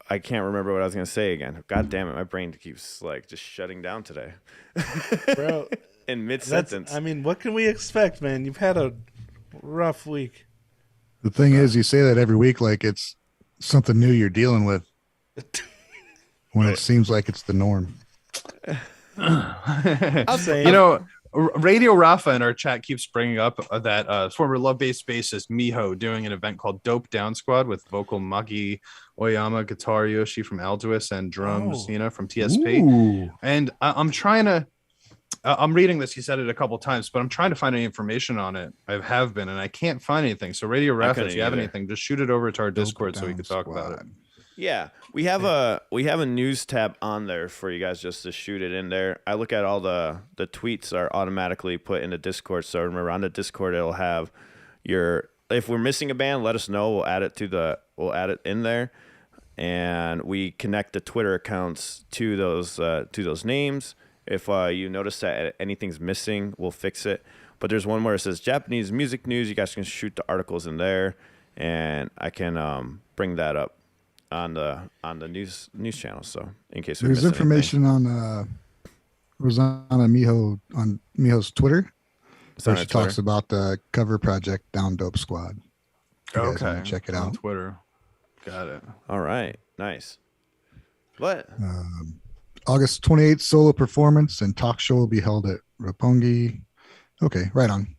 I can't remember what I was going to say again. God damn it. My brain keeps just shutting down today. Bro. In mid-sentence. What can we expect, man? You've had a rough week. The thing is, you say that every week like it's something new you're dealing with when it seems like it's the norm. I'm saying. Radio Rafa in our chat keeps bringing up that former Love Based bassist Miho doing an event called Dope Down Squad with vocal Maki Oyama, guitar Yoshi from Alduis, and drums from TSP. Ooh. And I'm trying to I'm reading this. He said it a couple times, but I'm trying to find any information on it. I have been, and I can't find anything. So Radio Ref, if you have anything, just shoot it over to our Discord so we can talk about it. Yeah, we have a news tab on there for you guys just to shoot it in there. I look at all the tweets are automatically put in the Discord. So remember, on the Discord, it'll have if we're missing a band, let us know. We'll add it in there, and we connect the Twitter accounts to those names. If you notice that anything's missing, we'll fix it. But there's one where it says Japanese music news. You guys can shoot the articles in there, and I can bring that up on the news channel. So in case there's information on Miho's Twitter, where she talks about the cover project Down Dope Squad. Okay, check it out on Twitter. Got it. All right, nice. What? August 28th solo performance and talk show will be held at Roppongi. Okay, right on.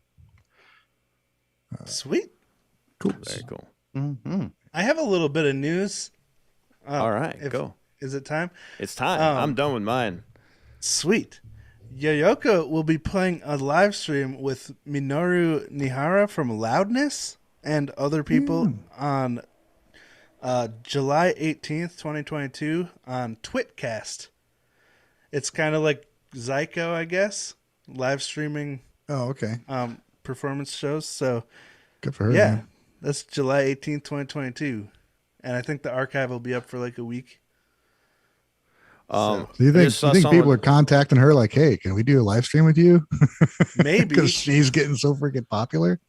Sweet. Cool. Very cool. Mm-hmm. I have a little bit of news. All right, go. Is it time? It's time. I'm done with mine. Sweet. Yoyoko will be playing a live stream with Minoru Nihara from Loudness and other people on July 18th, 2022 on Twitcast. It's kind of like Zyko, I guess, live streaming Oh, okay. performance shows. So, Good for her. yeah, man. that's July 18th, 2022. And I think the archive will be up for like a week. Do you think people are contacting her like, hey, can we do a live stream with you? Maybe. Because she's getting so freaking popular.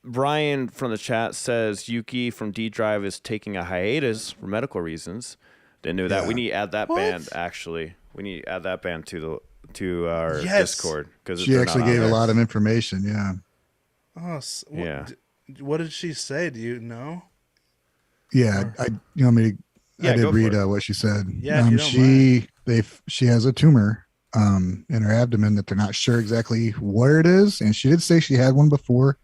Brian from the chat says Yuki from D Drive is taking a hiatus for medical reasons. Didn't know that. Yeah. We need to add that band, actually. We need to add that band to our Discord. Because She actually gave a lot of information, yeah. Oh, Yeah. What did she say? Do you know? Yeah, I did read what she said. Yeah, if you don't she has a tumor in her abdomen that they're not sure exactly where it is, and she did say she had one before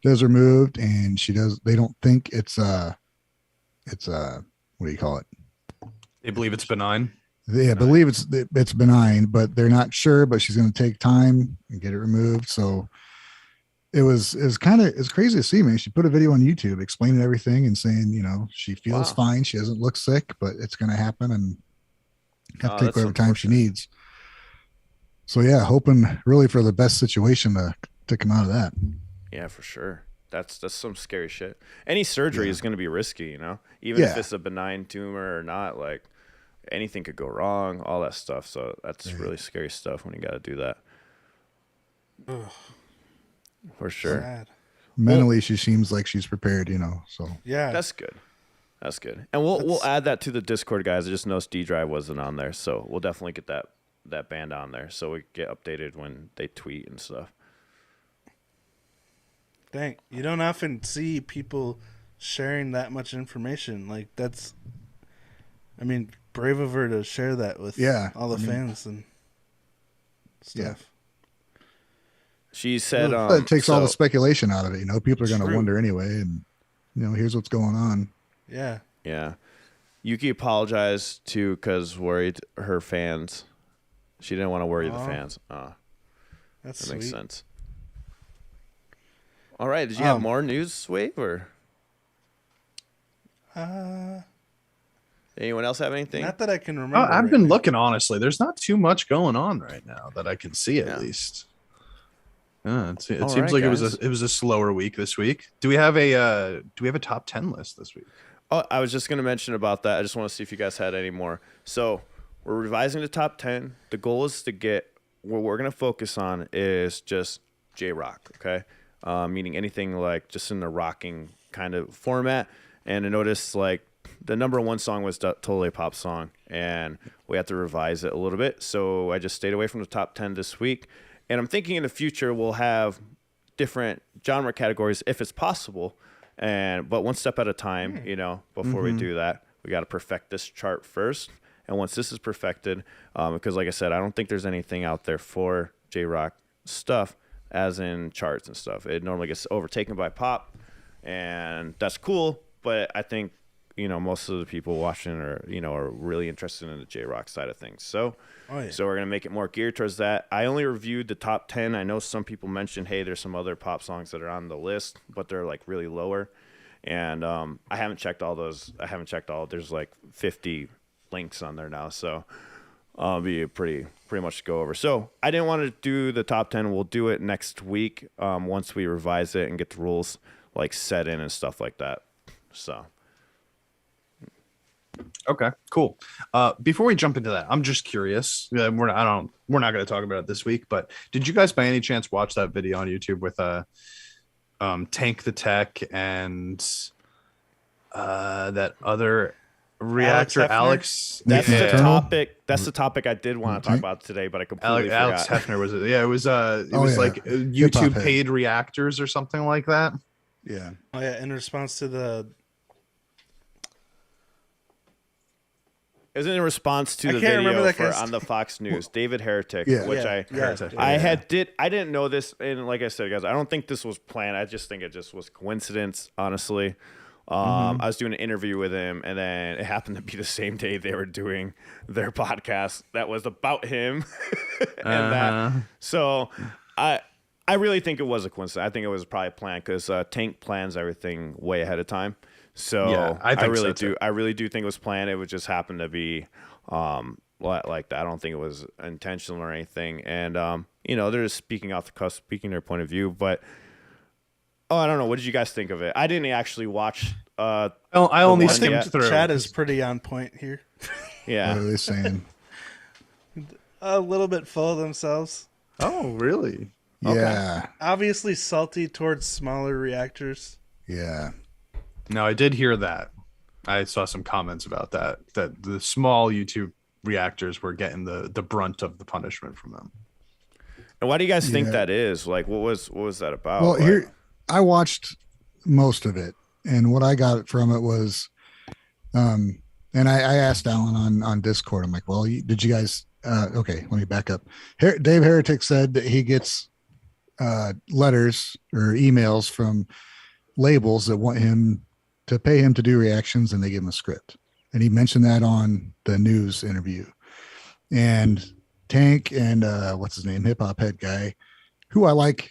it was removed, and they don't think it's what do you call it? They believe it's benign. They believe it's benign, but they're not sure. But she's going to take time and get it removed. So it's crazy to see, man. She put a video on YouTube explaining everything and saying, she feels fine. She doesn't look sick, but it's going to happen and have to take whatever time she needs. So yeah, hoping really for the best situation to come out of that. Yeah, for sure. That's some scary shit. Any surgery is going to be risky, even if it's a benign tumor or not, like anything could go wrong, all that stuff. So that's really scary stuff when you got to do that. Ugh. For sure. Sad. Mentally, she seems like she's prepared, so. Yeah. That's good. And we'll add that to the Discord, guys. I just noticed D Drive wasn't on there, so we'll definitely get that band on there so we get updated when they tweet and stuff. Dang, you don't often see people sharing that much information. Like brave of her to share that with all the fans and stuff. Yeah. She said it takes all the speculation out of it. People are going to wonder anyway, and here's what's going on. Yeah. Yeah. Yuki apologized too because worried her fans. She didn't want to worry the fans. That makes sense. All right. Did you have more news, Wave, or? Anyone else have anything? Not that I can remember. I've been looking, honestly. There's not too much going on right now that I can see, at least. It seems like guys. it was a slower week this week. Do we have a top 10 list this week? Oh, I was just going to mention about that. I just want to see if you guys had any more. So we're revising the top 10. The goal is to get what we're going to focus on is just J-Rock, okay? Meaning anything like just in the rocking kind of format. And I noticed like the number one song was totally a pop song, and we have to revise it a little bit. So I just stayed away from the top 10 this week. And I'm thinking in the future we'll have different genre categories if it's possible, but one step at a time. Before we do that, we got to perfect this chart first. And once this is perfected, because like I said, I don't think there's anything out there for J-Rock stuff, as in charts and stuff. It normally gets overtaken by pop, and that's cool. But I think most of the people watching are really interested in the J-Rock side of things. So, so we're going to make it more geared towards that. I only reviewed the top 10. I know some people mentioned, hey, there's some other pop songs that are on the list, but they're like really lower. And I haven't checked all those. There's like 50 links on there now. So I'll be pretty much to go over. So I didn't want to do the top 10. We'll do it next week once we revise it and get the rules like set in and stuff like that. So. Okay, cool. Before we jump into that, I'm just curious. We're not going to talk about it this week, but did you guys by any chance watch that video on YouTube with Tank the Tech and that other Reactor Alex? That's yeah. the topic. That's the topic I did want to talk about today, but I completely forgot. Alex Hefner was it? Yeah, it was like YouTube Hip-hop paid reactors or something like that. Yeah. Oh yeah, in response to the. Isn't in response to the video on the Fox News, David Heretic, which I didn't know this, and like I said, guys, I don't think this was planned. I just think it just was coincidence, honestly. I was doing an interview with him, and then it happened to be the same day they were doing their podcast that was about him, and that. So I really think it was a coincidence. I think it was probably planned because Tank plans everything way ahead of time. So yeah, I really do think it was planned. It would just happen to be like that. I don't think it was intentional or anything. And they're just speaking off the cusp, speaking their point of view. But I don't know. What did you guys think of it? I didn't actually watch. I only skimmed through. Chad is pretty on point here. Yeah, What are they saying? A little bit full of themselves. Oh, really? Yeah. Okay. Obviously salty towards smaller reactors. Yeah. No, I did hear that. I saw some comments about that the small YouTube reactors were getting the brunt of the punishment from them. And why do you guys think that is? Like, what was that about? Well, here I watched most of it, and what I got from it was, and I asked Alan on Discord. I'm like, well, did you guys? Okay, let me back up. Dave Heretic said that he gets letters or emails from labels that want him to pay him to do reactions, and they give him a script. And he mentioned that on the news interview. And Tank and what's his name, Hip Hop Head guy, who I like.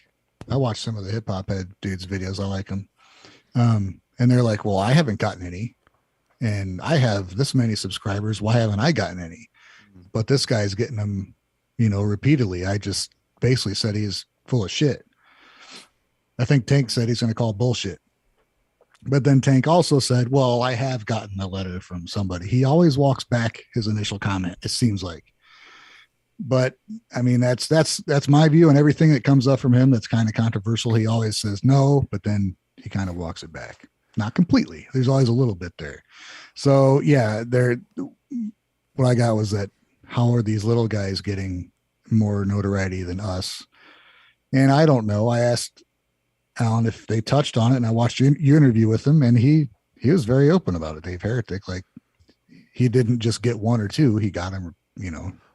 I watch some of the Hip Hop Head dudes' videos. I like them. And they're like, well, I haven't gotten any, and I have this many subscribers. Why haven't I gotten any? But this guy's getting them, repeatedly. I just basically said he's full of shit. I think Tank said he's going to call bullshit. But then Tank also said, well, I have gotten a letter from somebody. He always walks back his initial comment, it seems like. But I mean, that's my view, and everything that comes up from him that's kind of controversial, he always says no, but then he kind of walks it back. Not completely. There's always a little bit there. So yeah, what I got was that how are these little guys getting more notoriety than us? And I don't know. I asked Alan if they touched on it, and I watched your interview with him, and he was very open about it. Dave Heretic, like, he didn't just get one or two, he got them,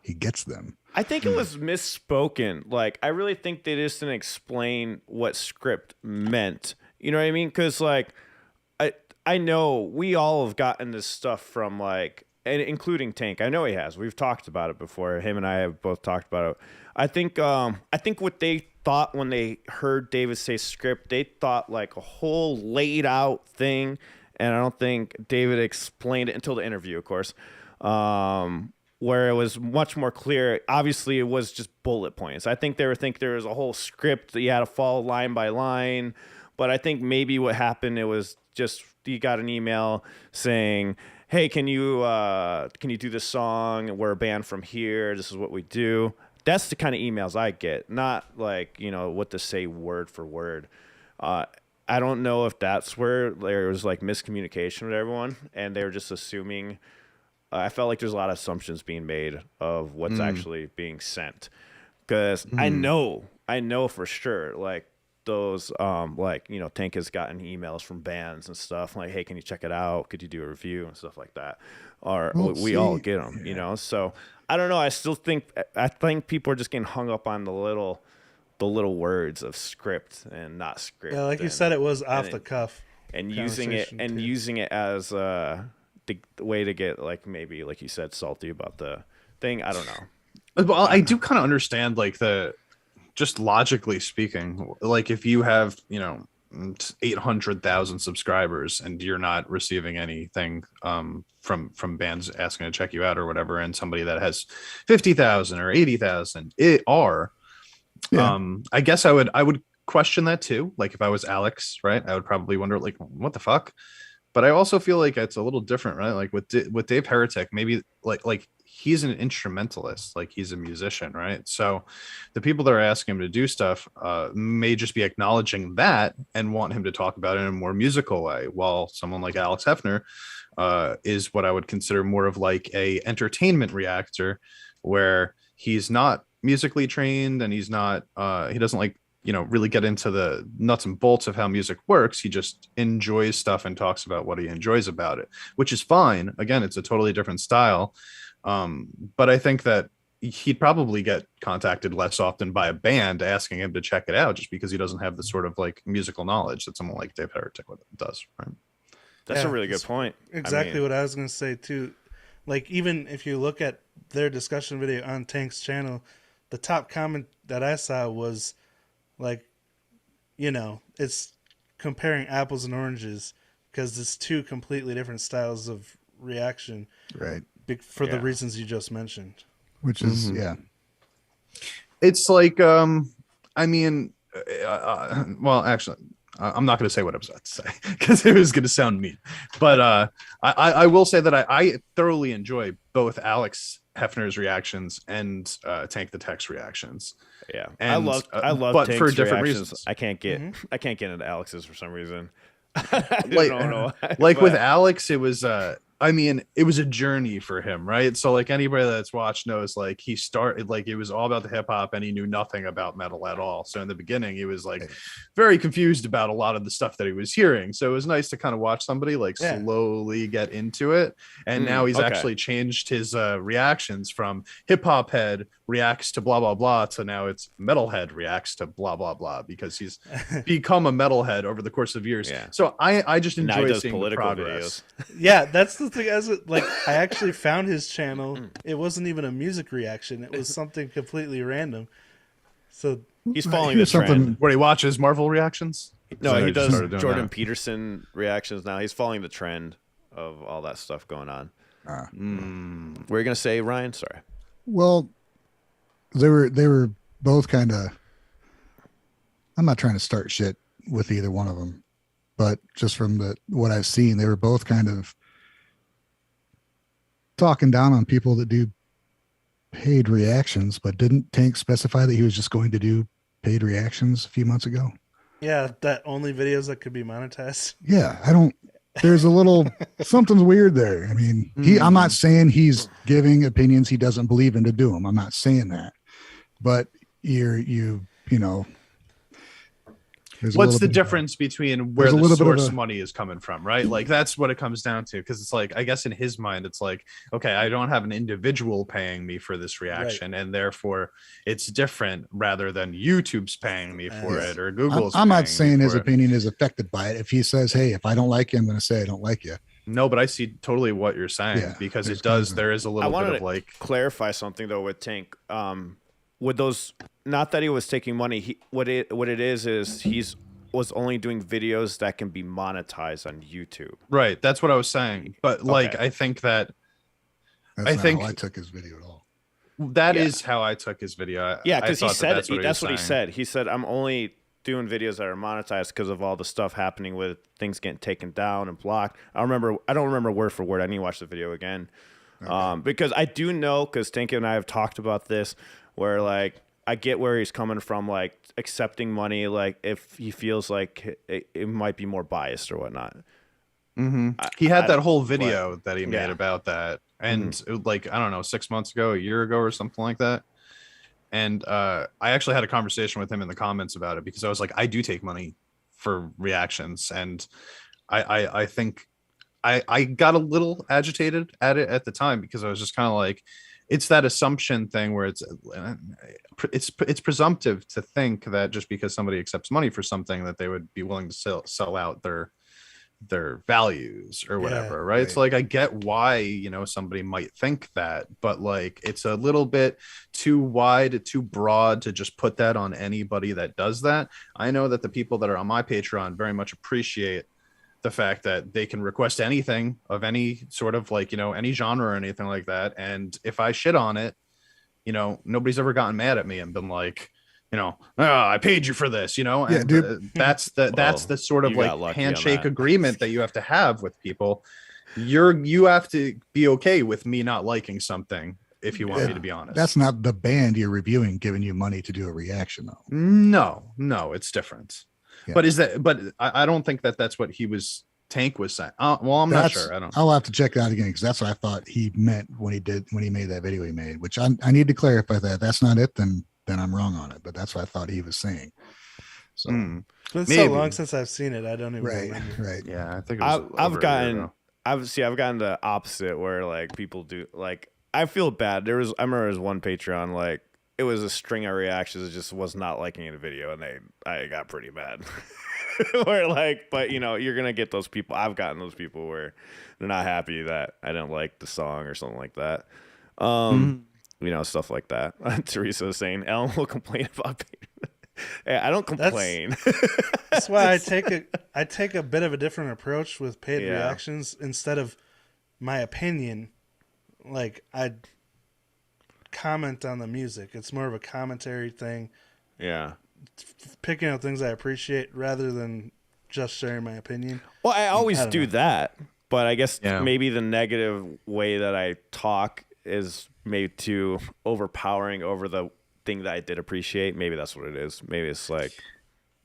he gets them. I think it was misspoken. Like, I really think they just didn't explain what script meant. You know what I mean? Because like I know we all have gotten this stuff from like, and including Tank. I know he has. We've talked about it before. Him and I have both talked about it. I think what they thought when they heard David say script, they thought like a whole laid out thing, and I don't think David explained it until the interview, of course, where it was much more clear. Obviously, it was just bullet points. I think there was a whole script that you had to follow line by line, but I think maybe what happened, it was just you got an email saying, hey, can you do this song? We're a band from here. This is what we do. That's the kind of emails I get, not like, what to say word for word. I don't know if that's where there was like miscommunication with everyone, and they were just assuming. I felt like there's a lot of assumptions being made of what's actually being sent, because I know for sure, like those, Tank has gotten emails from bands and stuff like, hey, can you check it out? Could you do a review and stuff like that? Or we all get them, so. I don't know. I think people are just getting hung up on the little words of script and not script. Yeah, like you said, it was off the cuff. and conversation, too. using it as the way to get like maybe like you said salty about the thing. I don't know. Well, I do kind of understand like just logically speaking, like if you have 800,000 subscribers and you're not receiving anything from bands asking to check you out or whatever, and somebody that has 50,000 or 80,000 I guess I would question that too. Like if I was Alex, right, I would probably wonder like what the fuck. But I also feel like it's a little different, right? Like with Dave Heretic, maybe like he's an instrumentalist, like he's a musician, right? So the people that are asking him to do stuff may just be acknowledging that and want him to talk about it in a more musical way, while someone like Alex Hefner is what I would consider more of like a entertainment reactor, where he's not musically trained and he's not he doesn't like really get into the nuts and bolts of how music works. He just enjoys stuff and talks about what he enjoys about it, which is fine. Again, it's a totally different style. But I think that he'd probably get contacted less often by a band asking him to check it out, just because he doesn't have the sort of like musical knowledge that someone like Dave Heretic does. Right. That's a really good point. Exactly what I was going to say too. Like even if you look at their discussion video on Tank's channel, the top comment that I saw was like, it's comparing apples and oranges because it's two completely different styles of reaction. Right. For the reasons you just mentioned. Which is, It's like, well, actually, I'm not going to say what I was about to say because it was going to sound mean. But I will say that I thoroughly enjoy both Alex Hefner's reactions and Tank the Tech's reactions. Yeah, and, I love but Tank's for different reactions. reasons. I can't get into Alex's for some reason. Like, don't know why, like with Alex, it was it was a journey for him, right? So like anybody that's watched knows, like he started like it was all about the hip hop and he knew nothing about metal at all. So in the beginning he was like very confused about a lot of the stuff that he was hearing. So it was nice to kind of watch somebody like slowly get into it. And now he's actually changed his reactions from hip hop head reacts to blah blah blah to now it's metalhead reacts to blah blah blah, because he's become a metalhead over the course of years. So I just enjoy seeing the progress. That's the thing. I actually found his channel. It wasn't even a music reaction. It was something completely random. So he's following the trend. Where he watches Marvel reactions. No, he does Jordan Peterson reactions now. He's following the trend of all that stuff going on. What are you gonna say, Ryan? Sorry. Well, they were both kind of. I'm not trying to start shit with either one of them, but just from what I've seen, they were both kind of talking down on people that do paid reactions. But didn't Tank specify that he was just going to do paid reactions a few months ago? Yeah, that only videos that could be monetized. Yeah, there's a little something's weird there. I mean, I'm not saying he's giving opinions he doesn't believe in to do them. I'm not saying that, but you know. What's the difference between where the source money is coming from, right? Like that's what it comes down to, because it's like, I guess in his mind it's like, okay, I don't have an individual paying me for this reaction, and therefore it's different rather than YouTube's paying me for it or Google's. I'm not saying his opinion is affected by it. If he says, hey, if I don't like you, I'm going to say I don't like you. No, but I see totally what you're saying, because it does. There is a little bit of like clarify something though with Tank. With those, not that he was taking money. What it is he's was only doing videos that can be monetized on YouTube. Right. That's what I was saying. But like, I think that that's not how I took his video at all. That is how I took his video. Yeah, because he said that's what he said. He said, I'm only doing videos that are monetized because of all the stuff happening with things getting taken down and blocked. I don't remember word for word. I need to watch the video again. Because I do know, because Tank and I have talked about this, where like I get where he's coming from, like accepting money, like if he feels like it might be more biased or whatnot. He had that whole video that he made about that, and like I don't know, 6 months ago, a year ago, or something like that. And I actually had a conversation with him in the comments about it, because I was like, I do take money for reactions, and I think I got a little agitated at it at the time, because I was just kind of like, it's that assumption thing where it's presumptive to think that just because somebody accepts money for something that they would be willing to sell out their their values or whatever, right? right. So like I get why, somebody might think that, but like it's a little bit too wide, too broad to just put that on anybody that does that. I know that the people that are on my Patreon very much appreciate the fact that they can request anything of any sort of like, any genre or anything like that. And if I shit on it, nobody's ever gotten mad at me and been like, I paid you for this, and Yeah, dude. that's the sort of you got like lucky on handshake that. agreement that you have to have with people. You have to be okay with me not liking something if you want me to be honest. That's not the band you're reviewing giving you money to do a reaction though. No, it's different. Yeah. But I don't think that's what Tank was saying. Well, I'm not sure. I don't. I'll have to check that out again because that's what I thought he meant when he made that video he made, which I need to clarify that. That's not it, then I'm wrong on it. But that's what I thought he was saying. So It's been Maybe. so long since I've seen it. I don't even remember. right. Yeah, I think it was I've gotten the opposite where like people do like I feel bad. I remember there was one Patreon like it was a string of reactions. It just was not liking the video, and I got pretty mad. Where like, but you're gonna get those people. I've gotten those people where they're not happy that I didn't like the song or something like that. Stuff like that. Teresa was saying Ellen will complain about. Hey, I don't complain. That's why I take a bit of a different approach with paid reactions instead of my opinion. Like I comment on the music. It's more of a commentary thing. Yeah. Picking out things I appreciate rather than just sharing my opinion. Well, I always do that, but I guess Yeah. maybe the negative way that I talk is maybe too overpowering over the thing that I did appreciate. Maybe that's what it is. Maybe it's like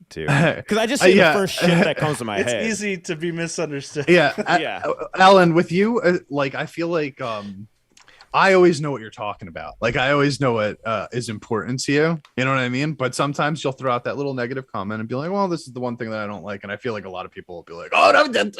too because I just say the first shit that comes to my It's head. easy to be misunderstood. Yeah, Yeah. Alan, with you, like I feel like I always know what you're talking about. Like I always know what is important to you. You know what I mean? But sometimes you'll throw out that little negative comment and be like, "Well, this is the one thing that I don't like." And I feel like a lot of people will be like, "Oh no, he said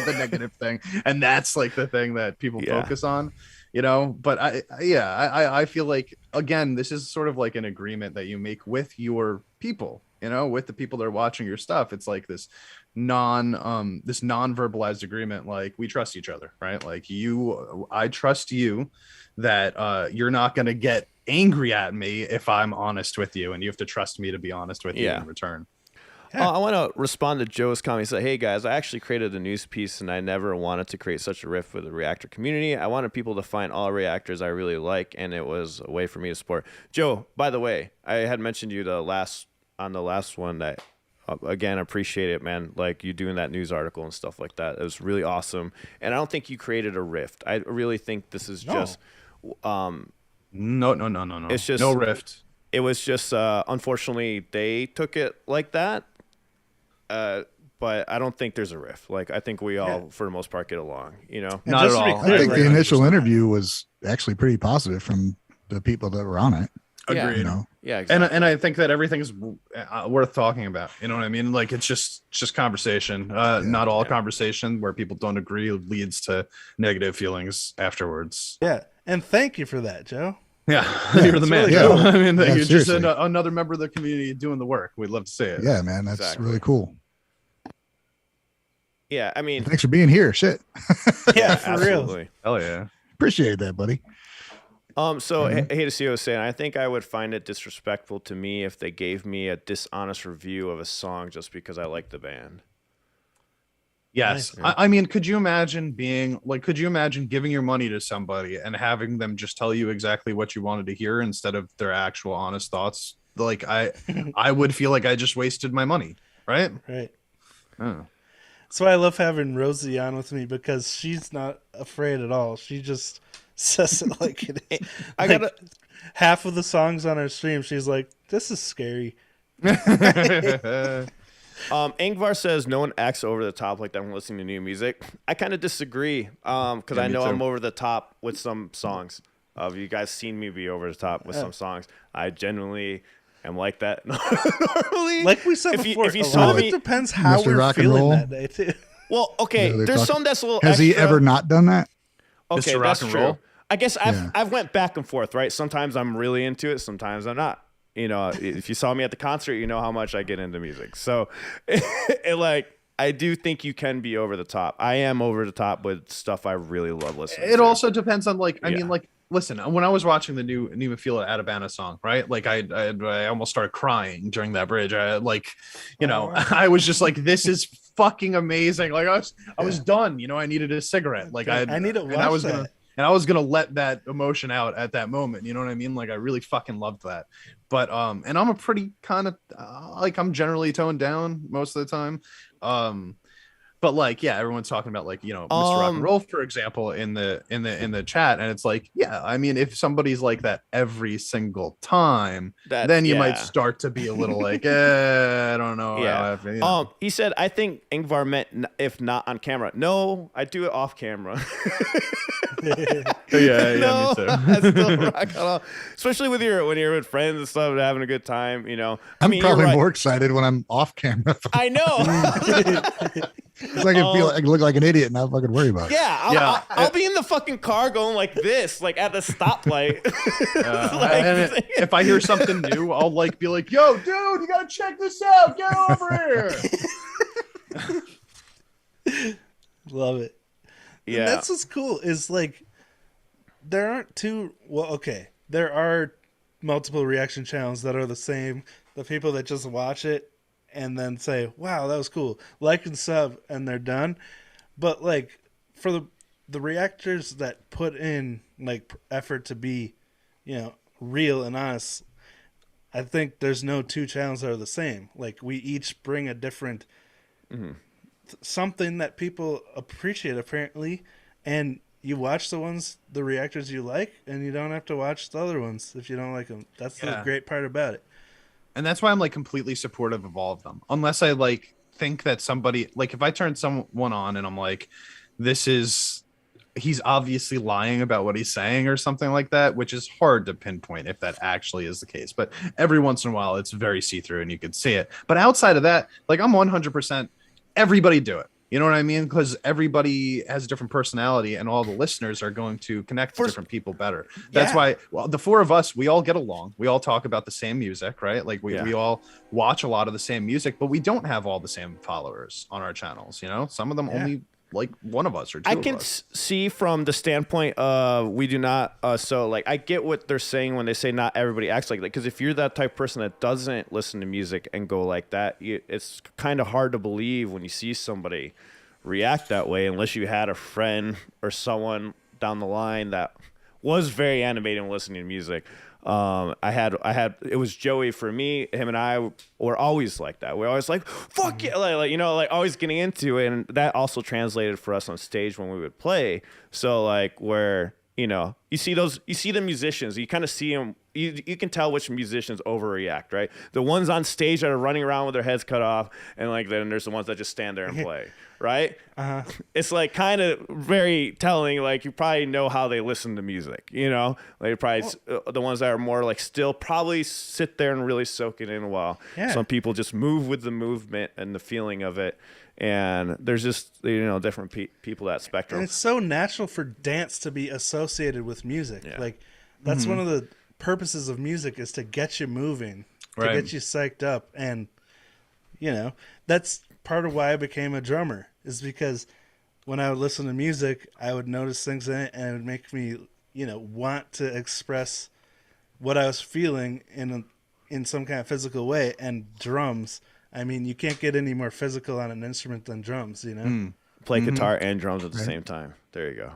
the negative thing," and that's like the thing that people focus on. But I feel like again, this is sort of like an agreement that you make with your people. With the people that are watching your stuff. It's like this non-verbalized agreement, like we trust each other, right? Like I trust you that you're not going to get angry at me if I'm honest with you, and you have to trust me to be honest with you in return. I want to respond to Joe's comment. He said, "Hey guys, I actually created a news piece, and I never wanted to create such a rift with the Reactor community. I wanted people to find all reactors I really like, and it was a way for me to support." Joe, by the way, I had mentioned you on the last one that again, appreciate it, man. Like you doing that news article and stuff like that. It was really awesome. And I don't think you created a rift. I really think this is just No. It's just no rift. It was just unfortunately they took it like that. But I don't think there's a rift. Like I think we all for the most part get along, And Not just at to be all. clear, I think like, the initial interview was actually pretty positive from the people that were on it. Agreed. You know, Yeah, exactly. And I think that everything's worth talking about. You know what I mean? Like it's just conversation. Not all conversation where people don't agree leads to negative feelings afterwards. Yeah. And thank you for that, Joe. Yeah, you're the man. really Joe. cool. I mean, Yeah, you're just seriously. another member of the community doing the work. We'd love to see it. yeah, man, that's Exactly. really cool. Yeah, I mean, Thanks for being here. Shit, Yeah, for real. absolutely. Hell yeah. appreciate that, buddy. So I hate to see what I was saying. I think I would find it disrespectful to me if they gave me a dishonest review of a song just because I like the band. Yes. Nice. I mean, could you imagine giving your money to somebody and having them just tell you exactly what you wanted to hear instead of their actual honest thoughts? Like I would feel like I just wasted my money, right? Right. Oh. That's why I love having Rosie on with me because she's not afraid at all. She just says it like it is. I Like, gotta- half of the songs on our stream, she's like, "This is scary." Angvar says no one acts over the top like that when listening to new music. I kind of disagree because I me know too. I'm over the top with some songs. You guys seen me be over the top with some songs. I genuinely am like that normally. Like we said if before, if you a saw lot of me, it depends how Mr. we're Rock and feeling Roll. that day too. well, okay, Yeah, they're there's talking- some that's a little. Has he extra. ever not done that? Okay, Mr. Rock that's and true. Roll? I guess Yeah. I've went back and forth, right? Sometimes I'm really into it, sometimes I'm not. You know, if you saw me at the concert, you know how much I get into music. So, I do think you can be over the top. I am over the top with stuff I really love listening to. It also depends on like, I mean, like, listen, when I was watching the new Mafila Atabana song, right? Like I almost started crying during that bridge. I like, you know, I was just like, this is fucking amazing. Like I was done, you know, I needed a cigarette. Like I need to watch that. And I was gonna let that emotion out at that moment. You know what I mean? Like I really fucking loved that. But and I'm a pretty kind of like I'm generally toned down most of the time. But like, yeah, everyone's talking about like, you know, Mr. Rock and Roll, for example, in the chat, and it's like, yeah, I mean, if somebody's like that every single time, then you might start to be a little like, I don't know. Yeah. You know. He said, I think Ingvar meant if not on camera. No, I do it off camera. Yeah, No, me too. I still rock on, especially when you're with friends and stuff and having a good time. You know, I'm mean, probably you're right. more excited when I'm off camera. I know. Because I can feel like I look like an idiot and not fucking worry about it. Yeah, I'll be in the fucking car going like this, like at the stoplight. And if I hear something new, I'll like be like, "Yo, dude, you gotta check this out. Get over here." Love it. Yeah, And that's what's cool. Is like there aren't two. Well, okay, there are multiple reaction channels that are the same. The people that just watch it and then say, wow, that was cool, like and sub, and they're done. But like for the reactors that put in like effort to be, you know, real and honest, I think there's no two channels that are the same. Like we each bring a different something that people appreciate apparently, and you watch the reactors you like, and you don't have to watch the other ones if you don't like them. That's the great part about it. And that's why I'm like completely supportive of all of them. Unless I like think that somebody, like if I turn someone on and I'm like, he's obviously lying about what he's saying or something like that, which is hard to pinpoint if that actually is the case. But every once in a while it's very see-through and you can see it. But outside of that, like I'm 100% everybody do it. You know what I mean? Because everybody has a different personality and all the listeners are going to connect to different people better. That's why the four of us, we all get along. We all talk about the same music, right? Like we all watch a lot of the same music, but we don't have all the same followers on our channels. You know, some of them only like one of us or two I of can us. see from the standpoint of we do not. So like I get what they're saying when they say not everybody acts like that. Because if you're that type of person that doesn't listen to music and go like that, it's kind of hard to believe when you see somebody react that way, unless you had a friend or someone down the line that was very animated and listening to music. I had it was Joey for me. Him and I were always like that. We're always like, fuck yeah, like you know, like always getting into it, and that also translated for us on stage when we would play. So like where, you know, you see the musicians, you kind of see them, you can tell which musicians overreact, right? The ones on stage that are running around with their heads cut off, and like then there's the ones that just stand there and play, right? It's like kind of very telling. Like you probably know how they listen to music, you know, like probably the ones that are more like still probably sit there and really soak it in while some people just move with the movement and the feeling of it. And there's just, you know, different people that spectrum. And it's so natural for dance to be associated with music. Yeah. Like that's one of the purposes of music, is to get you moving, to get you psyched up. And, you know, that's part of why I became a drummer, is because when I would listen to music, I would notice things in it and it would make me, you know, want to express what I was feeling in some kind of physical way. And drums, I mean, you can't get any more physical on an instrument than drums, you know? Play guitar and drums at the same time. There you go.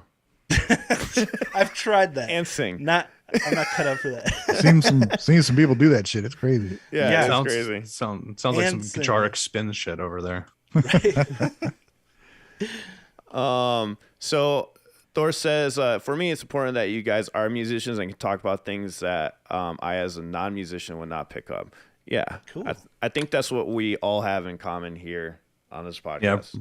I've tried that. And sing. I'm not cut up for that. Seen some people do that shit. It's crazy. Yeah, sounds it's crazy. Sounds like some sing. guitaric spin shit over there. So Thor says, for me, it's important that you guys are musicians and can talk about things that I, as a non-musician, would not pick up. Yeah, cool. I think that's what we all have in common here on this podcast. Yeah,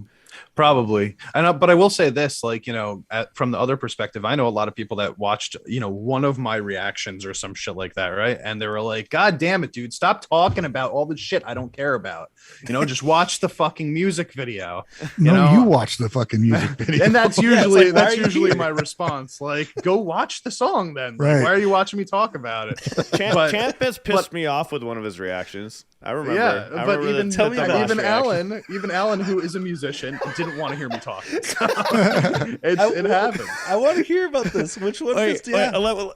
probably. But I will say this, like, you know, from the other perspective, I know a lot of people that watched, you know, one of my reactions or some shit like that, right? And they were like, God damn it, dude, stop talking about all the shit I don't care about. You know, just watch the fucking music video. You watch the fucking music video. And that's usually like, why are you here? my response. Like, go watch the song then. Right. Like, why are you watching me talk about it? Champ has pissed me off with one of his reactions. I remember. Yeah, but even Alan Alan, who is a musician, didn't want to hear me talk. So it happened. I want to hear about this. Which one?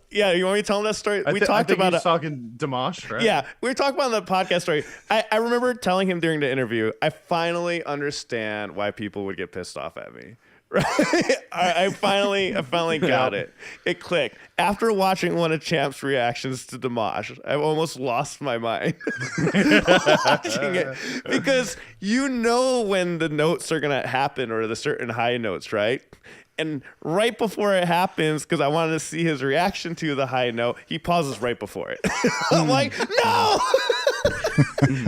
Yeah, you want me to tell him that story? I think about it. Talking Dimash, right? Yeah, we were talking about the podcast story. I remember telling him during the interview, I finally understand why people would get pissed off at me. Right? I finally got it. It clicked. After watching one of Champ's reactions to Dimash, I almost lost my mind watching it, because you know when the notes are gonna happen, or the certain high notes, right? And right before it happens, because I wanted to see his reaction to the high note, he pauses right before it. I'm like, no.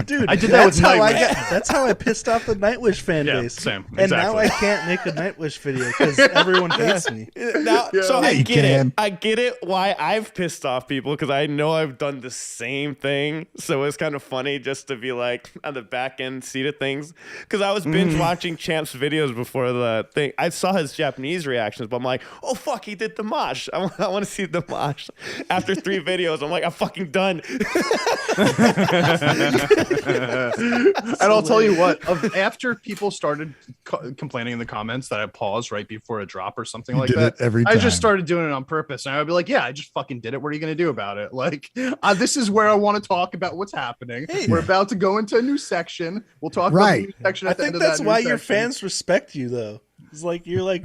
Dude, I did that with Nightwish. That's how I pissed off the Nightwish fan base. Same. And now I can't make a Nightwish video because everyone hates me. So I get it. I get it why I've pissed off people, because I know I've done the same thing. So it's kind of funny just to be like on the back end seat of things. Because I was binge watching Champ's videos before the thing. I saw his Japanese reactions, but I'm like, oh fuck, he did the mosh. I want to see the mosh. After 3 videos, I'm like, I'm fucking done. And I'll tell you what, after people started complaining in the comments that I paused right before a drop or something like that, every time. I just started doing it on purpose. And I'd be like, yeah, I just fucking did it. What are you going to do about it? Like, this is where I want to talk about what's happening. Hey. We're about to go into a new section. We'll talk about the new section at the end of that. I think that's why your fans respect you, though. It's like you're like,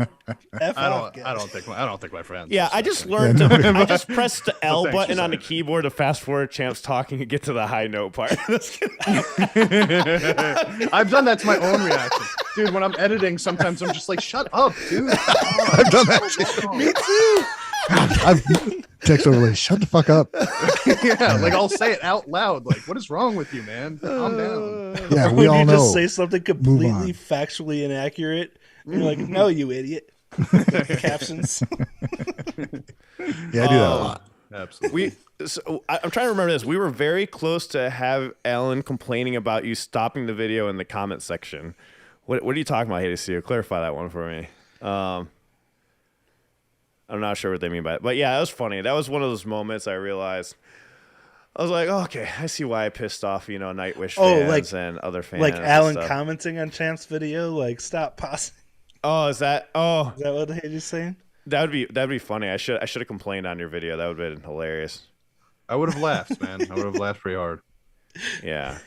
F off, I don't think my friends. Yeah, I just learned to. I just pressed the L button on the keyboard to fast forward Champ's talking and get to the high note part. I've done that to my own reaction, dude. When I'm editing, sometimes I'm just like, "Shut up, dude." I've done that. Me too. I've text overlay. Shut the fuck up. Yeah, like I'll say it out loud. Like, what is wrong with you, man? Calm down. Yeah, we all know. When you just say something completely factually inaccurate. You're like, no, you idiot. Captions. Yeah, I do that a lot. Absolutely. I'm trying to remember this. We were very close to have Alan complaining about you stopping the video in the comment section. What are you talking about, Hades? Clarify that one for me. I'm not sure what they mean by it. But yeah, that was funny. That was one of those moments I realized. I was like, oh, okay, I see why I pissed off, Nightwish fans and other fans. Like Alan commenting on Champ's video, like, stop pausing. Is that what Hades saying? That'd be funny. I should have complained on your video. That would have been hilarious. I would have laughed, man. I would have laughed pretty hard. Yeah.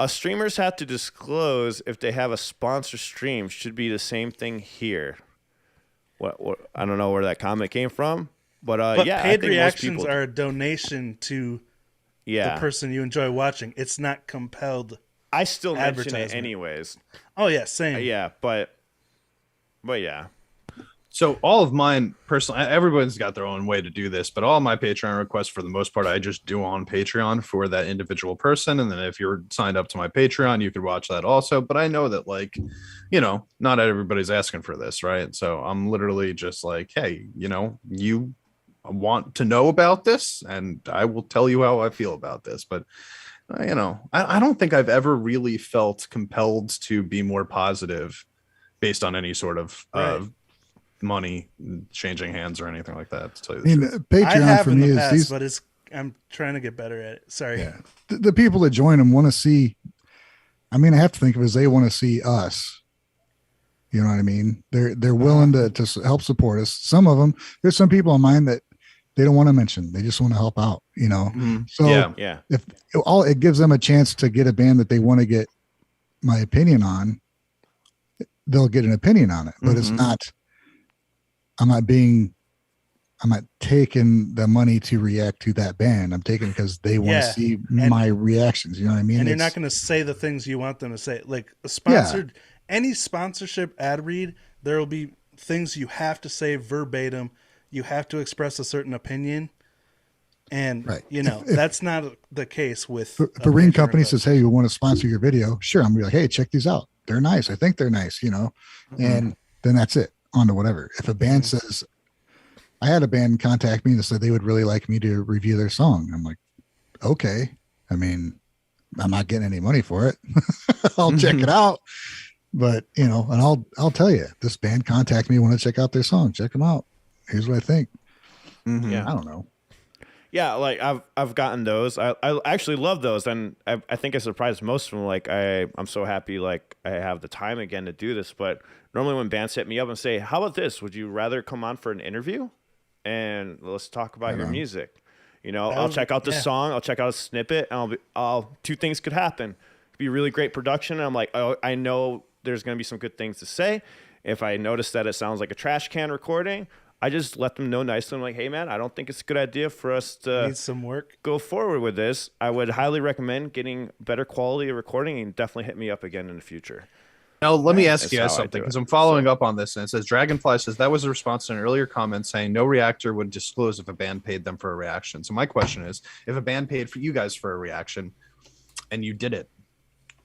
Streamers have to disclose if they have a sponsor stream. Should be the same thing here. What I don't know where that comment came from, but yeah, paid reactions are a donation to the person you enjoy watching. It's not compelled. I still mention it anyways. Oh yeah, same. Yeah, but yeah. So all of mine personally, everyone's got their own way to do this, but all my Patreon requests for the most part, I just do on Patreon for that individual person. And then if you're signed up to my Patreon, you could watch that also. But I know that not everybody's asking for this, right? So I'm literally just like, hey, you want to know about this and I will tell you how I feel about this. But I don't think I've ever really felt compelled to be more positive based on any sort of money changing hands or anything like that. To tell you the truth. Patreon I have for in me the is past, these, but I'm trying to get better at it. Sorry. Yeah. The people that join them want to see. I mean, I have to think of it as they want to see us. You know what I mean? They're willing to help support us. Some of them, there's some people in mind that they don't want to mention. They just want to help out. So if it gives them a chance to get a band that they want to get my opinion on, they'll get an opinion on it. But it's not. I'm not taking the money to react to that band. I'm taking because they want to see my reactions. You know what I mean? And you're not going to say the things you want them to say. Like any sponsorship ad read, there will be things you have to say verbatim. You have to express a certain opinion. And, that's not the case with... If a ring company says, hey, we want to sponsor your video, sure, I'm going to be like, hey, check these out. They're nice. I think they're nice, and then that's it. On to whatever. If a band says, I had a band contact me that said they would really like me to review their song. I'm like, okay. I mean, I'm not getting any money for it. I'll check it out. But, and I'll tell you, this band contact me, want to check out their song. Check them out. Here's what I think. Yeah. I don't know. Yeah, like I've gotten those. I actually love those, and I think I surprised most of them. Like I'm so happy like I have the time again to do this. But normally when bands hit me up and say, "How about this? Would you rather come on for an interview, and let's talk about your music?" You know, I'll check out the song, I'll check out a snippet, and I'll two things could happen. It'd be really great production, and I'm like, oh, I know there's gonna be some good things to say. If I notice that it sounds like a trash can recording, I just let them know nicely. I'm like, hey, man, I don't think it's a good idea for us to Need some work. go forward with this. I would highly recommend getting better quality of recording, and definitely hit me up again in the future. Now, let me ask you That's guys how I something, do because it. I'm following up on this. And it says, Dragonfly says that was a response to an earlier comment saying no reactor would disclose if a band paid them for a reaction. So my question is, if a band paid for you guys for a reaction and you did it,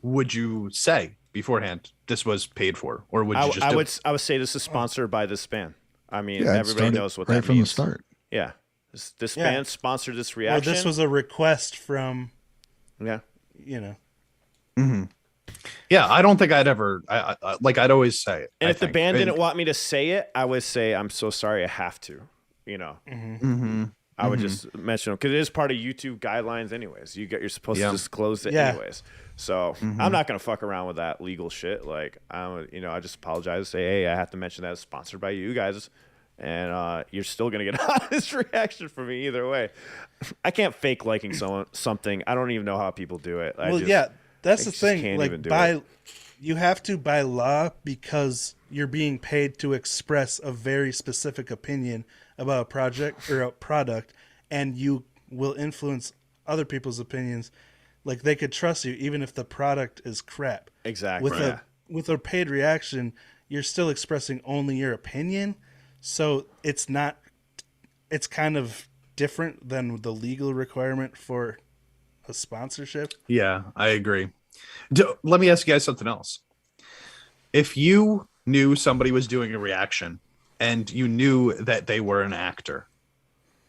would you say beforehand this was paid for? Or would you just I would say this is sponsored by this band. I mean, Yeah, it everybody started knows what right that from means. the start. Yeah. This band sponsored this Well, reaction. this was a request from, yeah. you know. Yeah, I don't think I'd ever, I'd always say it. And I if the think. band And- didn't want me to say it, I would say, I'm so sorry, I have to, you know. I would just mention it because it is part of YouTube guidelines anyways. You're supposed to disclose it anyways. So I'm not going to fuck around with that legal shit. Like, I just apologize, say, hey, I have to mention that it's sponsored by you guys. And you're still going to get an honest reaction from me either way. I can't fake liking something. I don't even know how people do it. That's I the just thing. can't even do Like, it. you have to by law, because you're being paid to express a very specific opinion about a project or a product, and you will influence other people's opinions. Like, they could trust you even if the product is crap. Exactly. With a paid reaction, you're still expressing only your opinion, so it's kind of different than the legal requirement for a sponsorship. Yeah, I agree. Let me ask you guys something else. If you knew somebody was doing a reaction and you knew that they were an actor,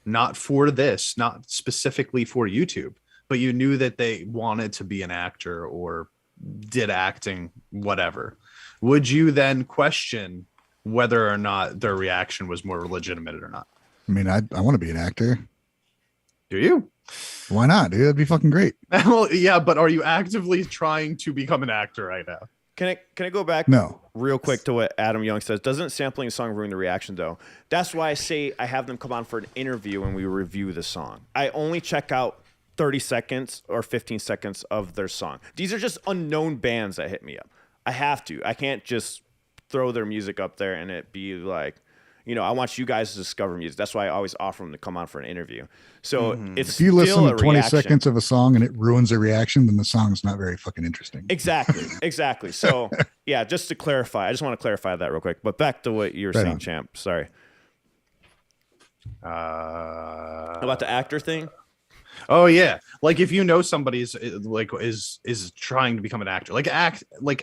not for this, not specifically for YouTube, but you knew that they wanted to be an actor or did acting, whatever, would you then question whether or not their reaction was more legitimate or not? I mean, I want to be an actor. Do you? Why not, dude? That'd be fucking great. Well, yeah, but are you actively trying to become an actor right now? Can I go back real quick to what Adam Young says? Doesn't sampling a song ruin the reaction, though? That's why I say I have them come on for an interview when we review the song. I only check out 30 seconds or 15 seconds of their song. These are just unknown bands that hit me up. I have to. I can't just throw their music up there and it be like, I want you guys to discover music. That's why I always offer them to come on for an interview. So it's If you listen still to a 20 reaction. seconds of a song and it ruins a reaction, then the song's not very fucking interesting. Exactly. So, yeah, just to clarify, I just want to clarify that real quick. But back to what you were saying, Champ. Sorry. About the actor thing? Oh yeah, like if you know somebody's like is trying to become an actor, like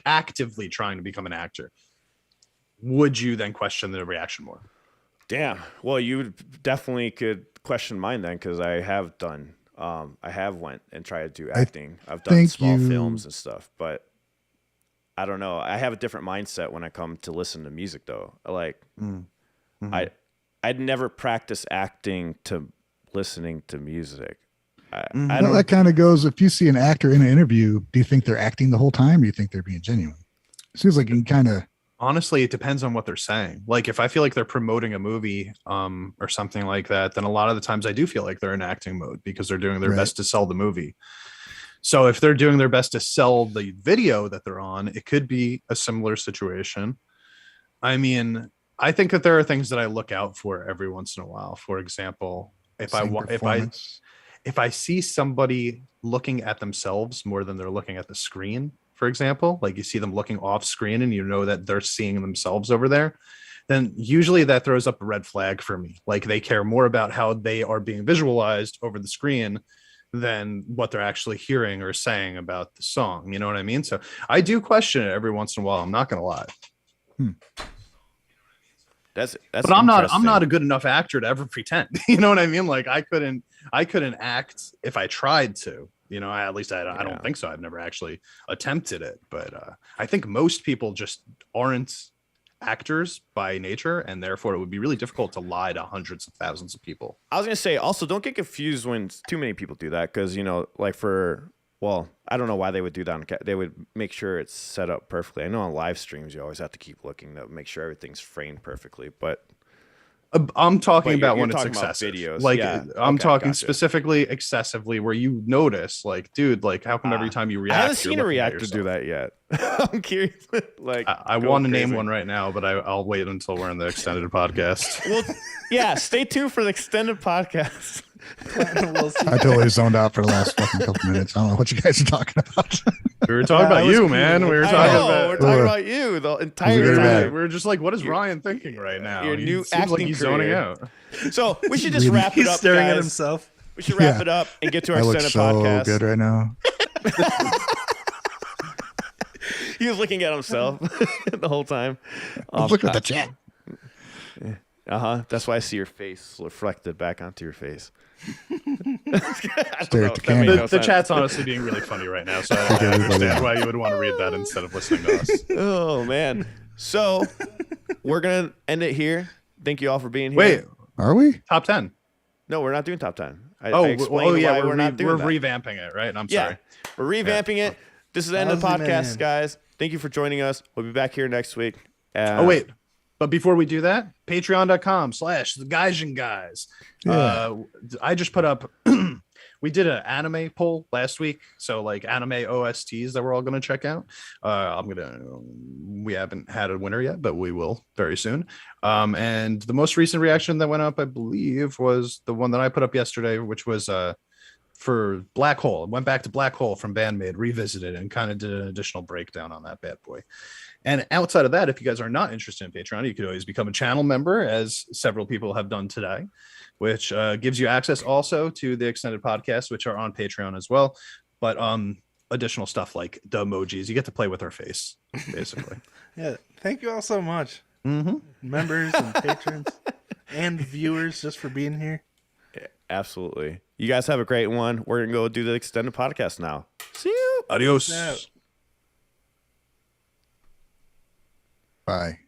actively trying to become an actor, would you then question the reaction more? Damn. Well, you definitely could question mine then, because I have done. I have went and tried to do acting. I've done small films and stuff, but I don't know. I have a different mindset when I come to listen to music, though. Like, I'd never practice acting to listening to music. I don't. That kind of goes. If you see an actor in an interview, do you think they're acting the whole time? Or do you think they're being genuine? It seems like you can kind of. Honestly, it depends on what they're saying. Like if I feel like they're promoting a movie or something like that, then a lot of the times I do feel like they're in acting mode because they're doing their best to sell the movie. So if they're doing their best to sell the video that they're on, it could be a similar situation. I mean, I think that there are things that I look out for every once in a while. For example, if I see somebody looking at themselves more than they're looking at the screen, for example, like you see them looking off screen and you know that they're seeing themselves over there, then usually that throws up a red flag for me. Like they care more about how they are being visualized over the screen than what they're actually hearing or saying about the song. You know what I mean? So I do question it every once in a while. I'm not going to lie. That's but I'm not a good enough actor to ever pretend. You know what I mean? Like I couldn't act if I tried to. At least I don't think so. I've never actually attempted it, but I think most people just aren't actors by nature, and therefore it would be really difficult to lie to hundreds of thousands of people. I was gonna say also don't get confused when too many people do that because like I don't know why they would do that. They would make sure it's set up perfectly. I know on live streams you always have to keep looking to make sure everything's framed perfectly, but. I'm talking about you're when it's talking about excessive. videos. Like I'm Okay, talking gotcha. specifically excessively, where you notice, like, dude, like, how come every time you react, I haven't you're seen a looking at reactor do yourself? that yet. I'm curious. Like, I go want to name crazy. one right now, but I'll wait until we're in the extended podcast. Well, yeah. Stay tuned for the extended podcast. We'll see. I totally zoned out for the last fucking couple minutes. I don't know what you guys are talking about. We were talking I about was you, cool. man. We were I talking know. about. We're talking about you the entire Very time. bad. We were just like, what is Ryan thinking right now? Your He new seems like acting he's zoning career. out. So we should just wrap it He's up, staring guys. at himself. We should wrap Yeah. it up and get to our I look extended so podcast. good right now. He was looking at himself the whole time. Look at the chat. That's why I see your face reflected back onto your face. Stare at the That made camera. no The sense. chat's honestly being really funny right now, so I everybody understand out. why you would want to read that instead of listening to us. Oh man. So we're gonna end it here. Thank you all for being here. Wait, Are we? top 10. No, we're not doing top 10. I Oh, explained yeah, why we're not doing that. revamping it, right? I'm Yeah, sorry. we're revamping it. This is the end of the Lousy podcast, man. guys. Thank you for joining us. We'll be back here next week. Oh, wait. But before we do that, patreon.com/the Gaijin guys. Yeah. I just put up, we did an anime poll last week. So like anime OSTs that we're all going to check out. We haven't had a winner yet, but we will very soon. And the most recent reaction that went up, I believe, was the one that I put up yesterday, which was for Black Hole. Went back to Black Hole from Band-Maid, revisited, and kind of did an additional breakdown on that bad boy. And outside of that, if you guys are not interested in Patreon, you could always become a channel member, as several people have done today, which gives you access also to the extended podcasts, which are on Patreon as well. But additional stuff like the emojis, you get to play with our face, basically. Yeah. Thank you all so much, Mm-hmm. members and patrons and viewers, just for being here. Absolutely. You guys have a great one. We're going to go do the extended podcast now. See you. Adios. Yeah. Bye.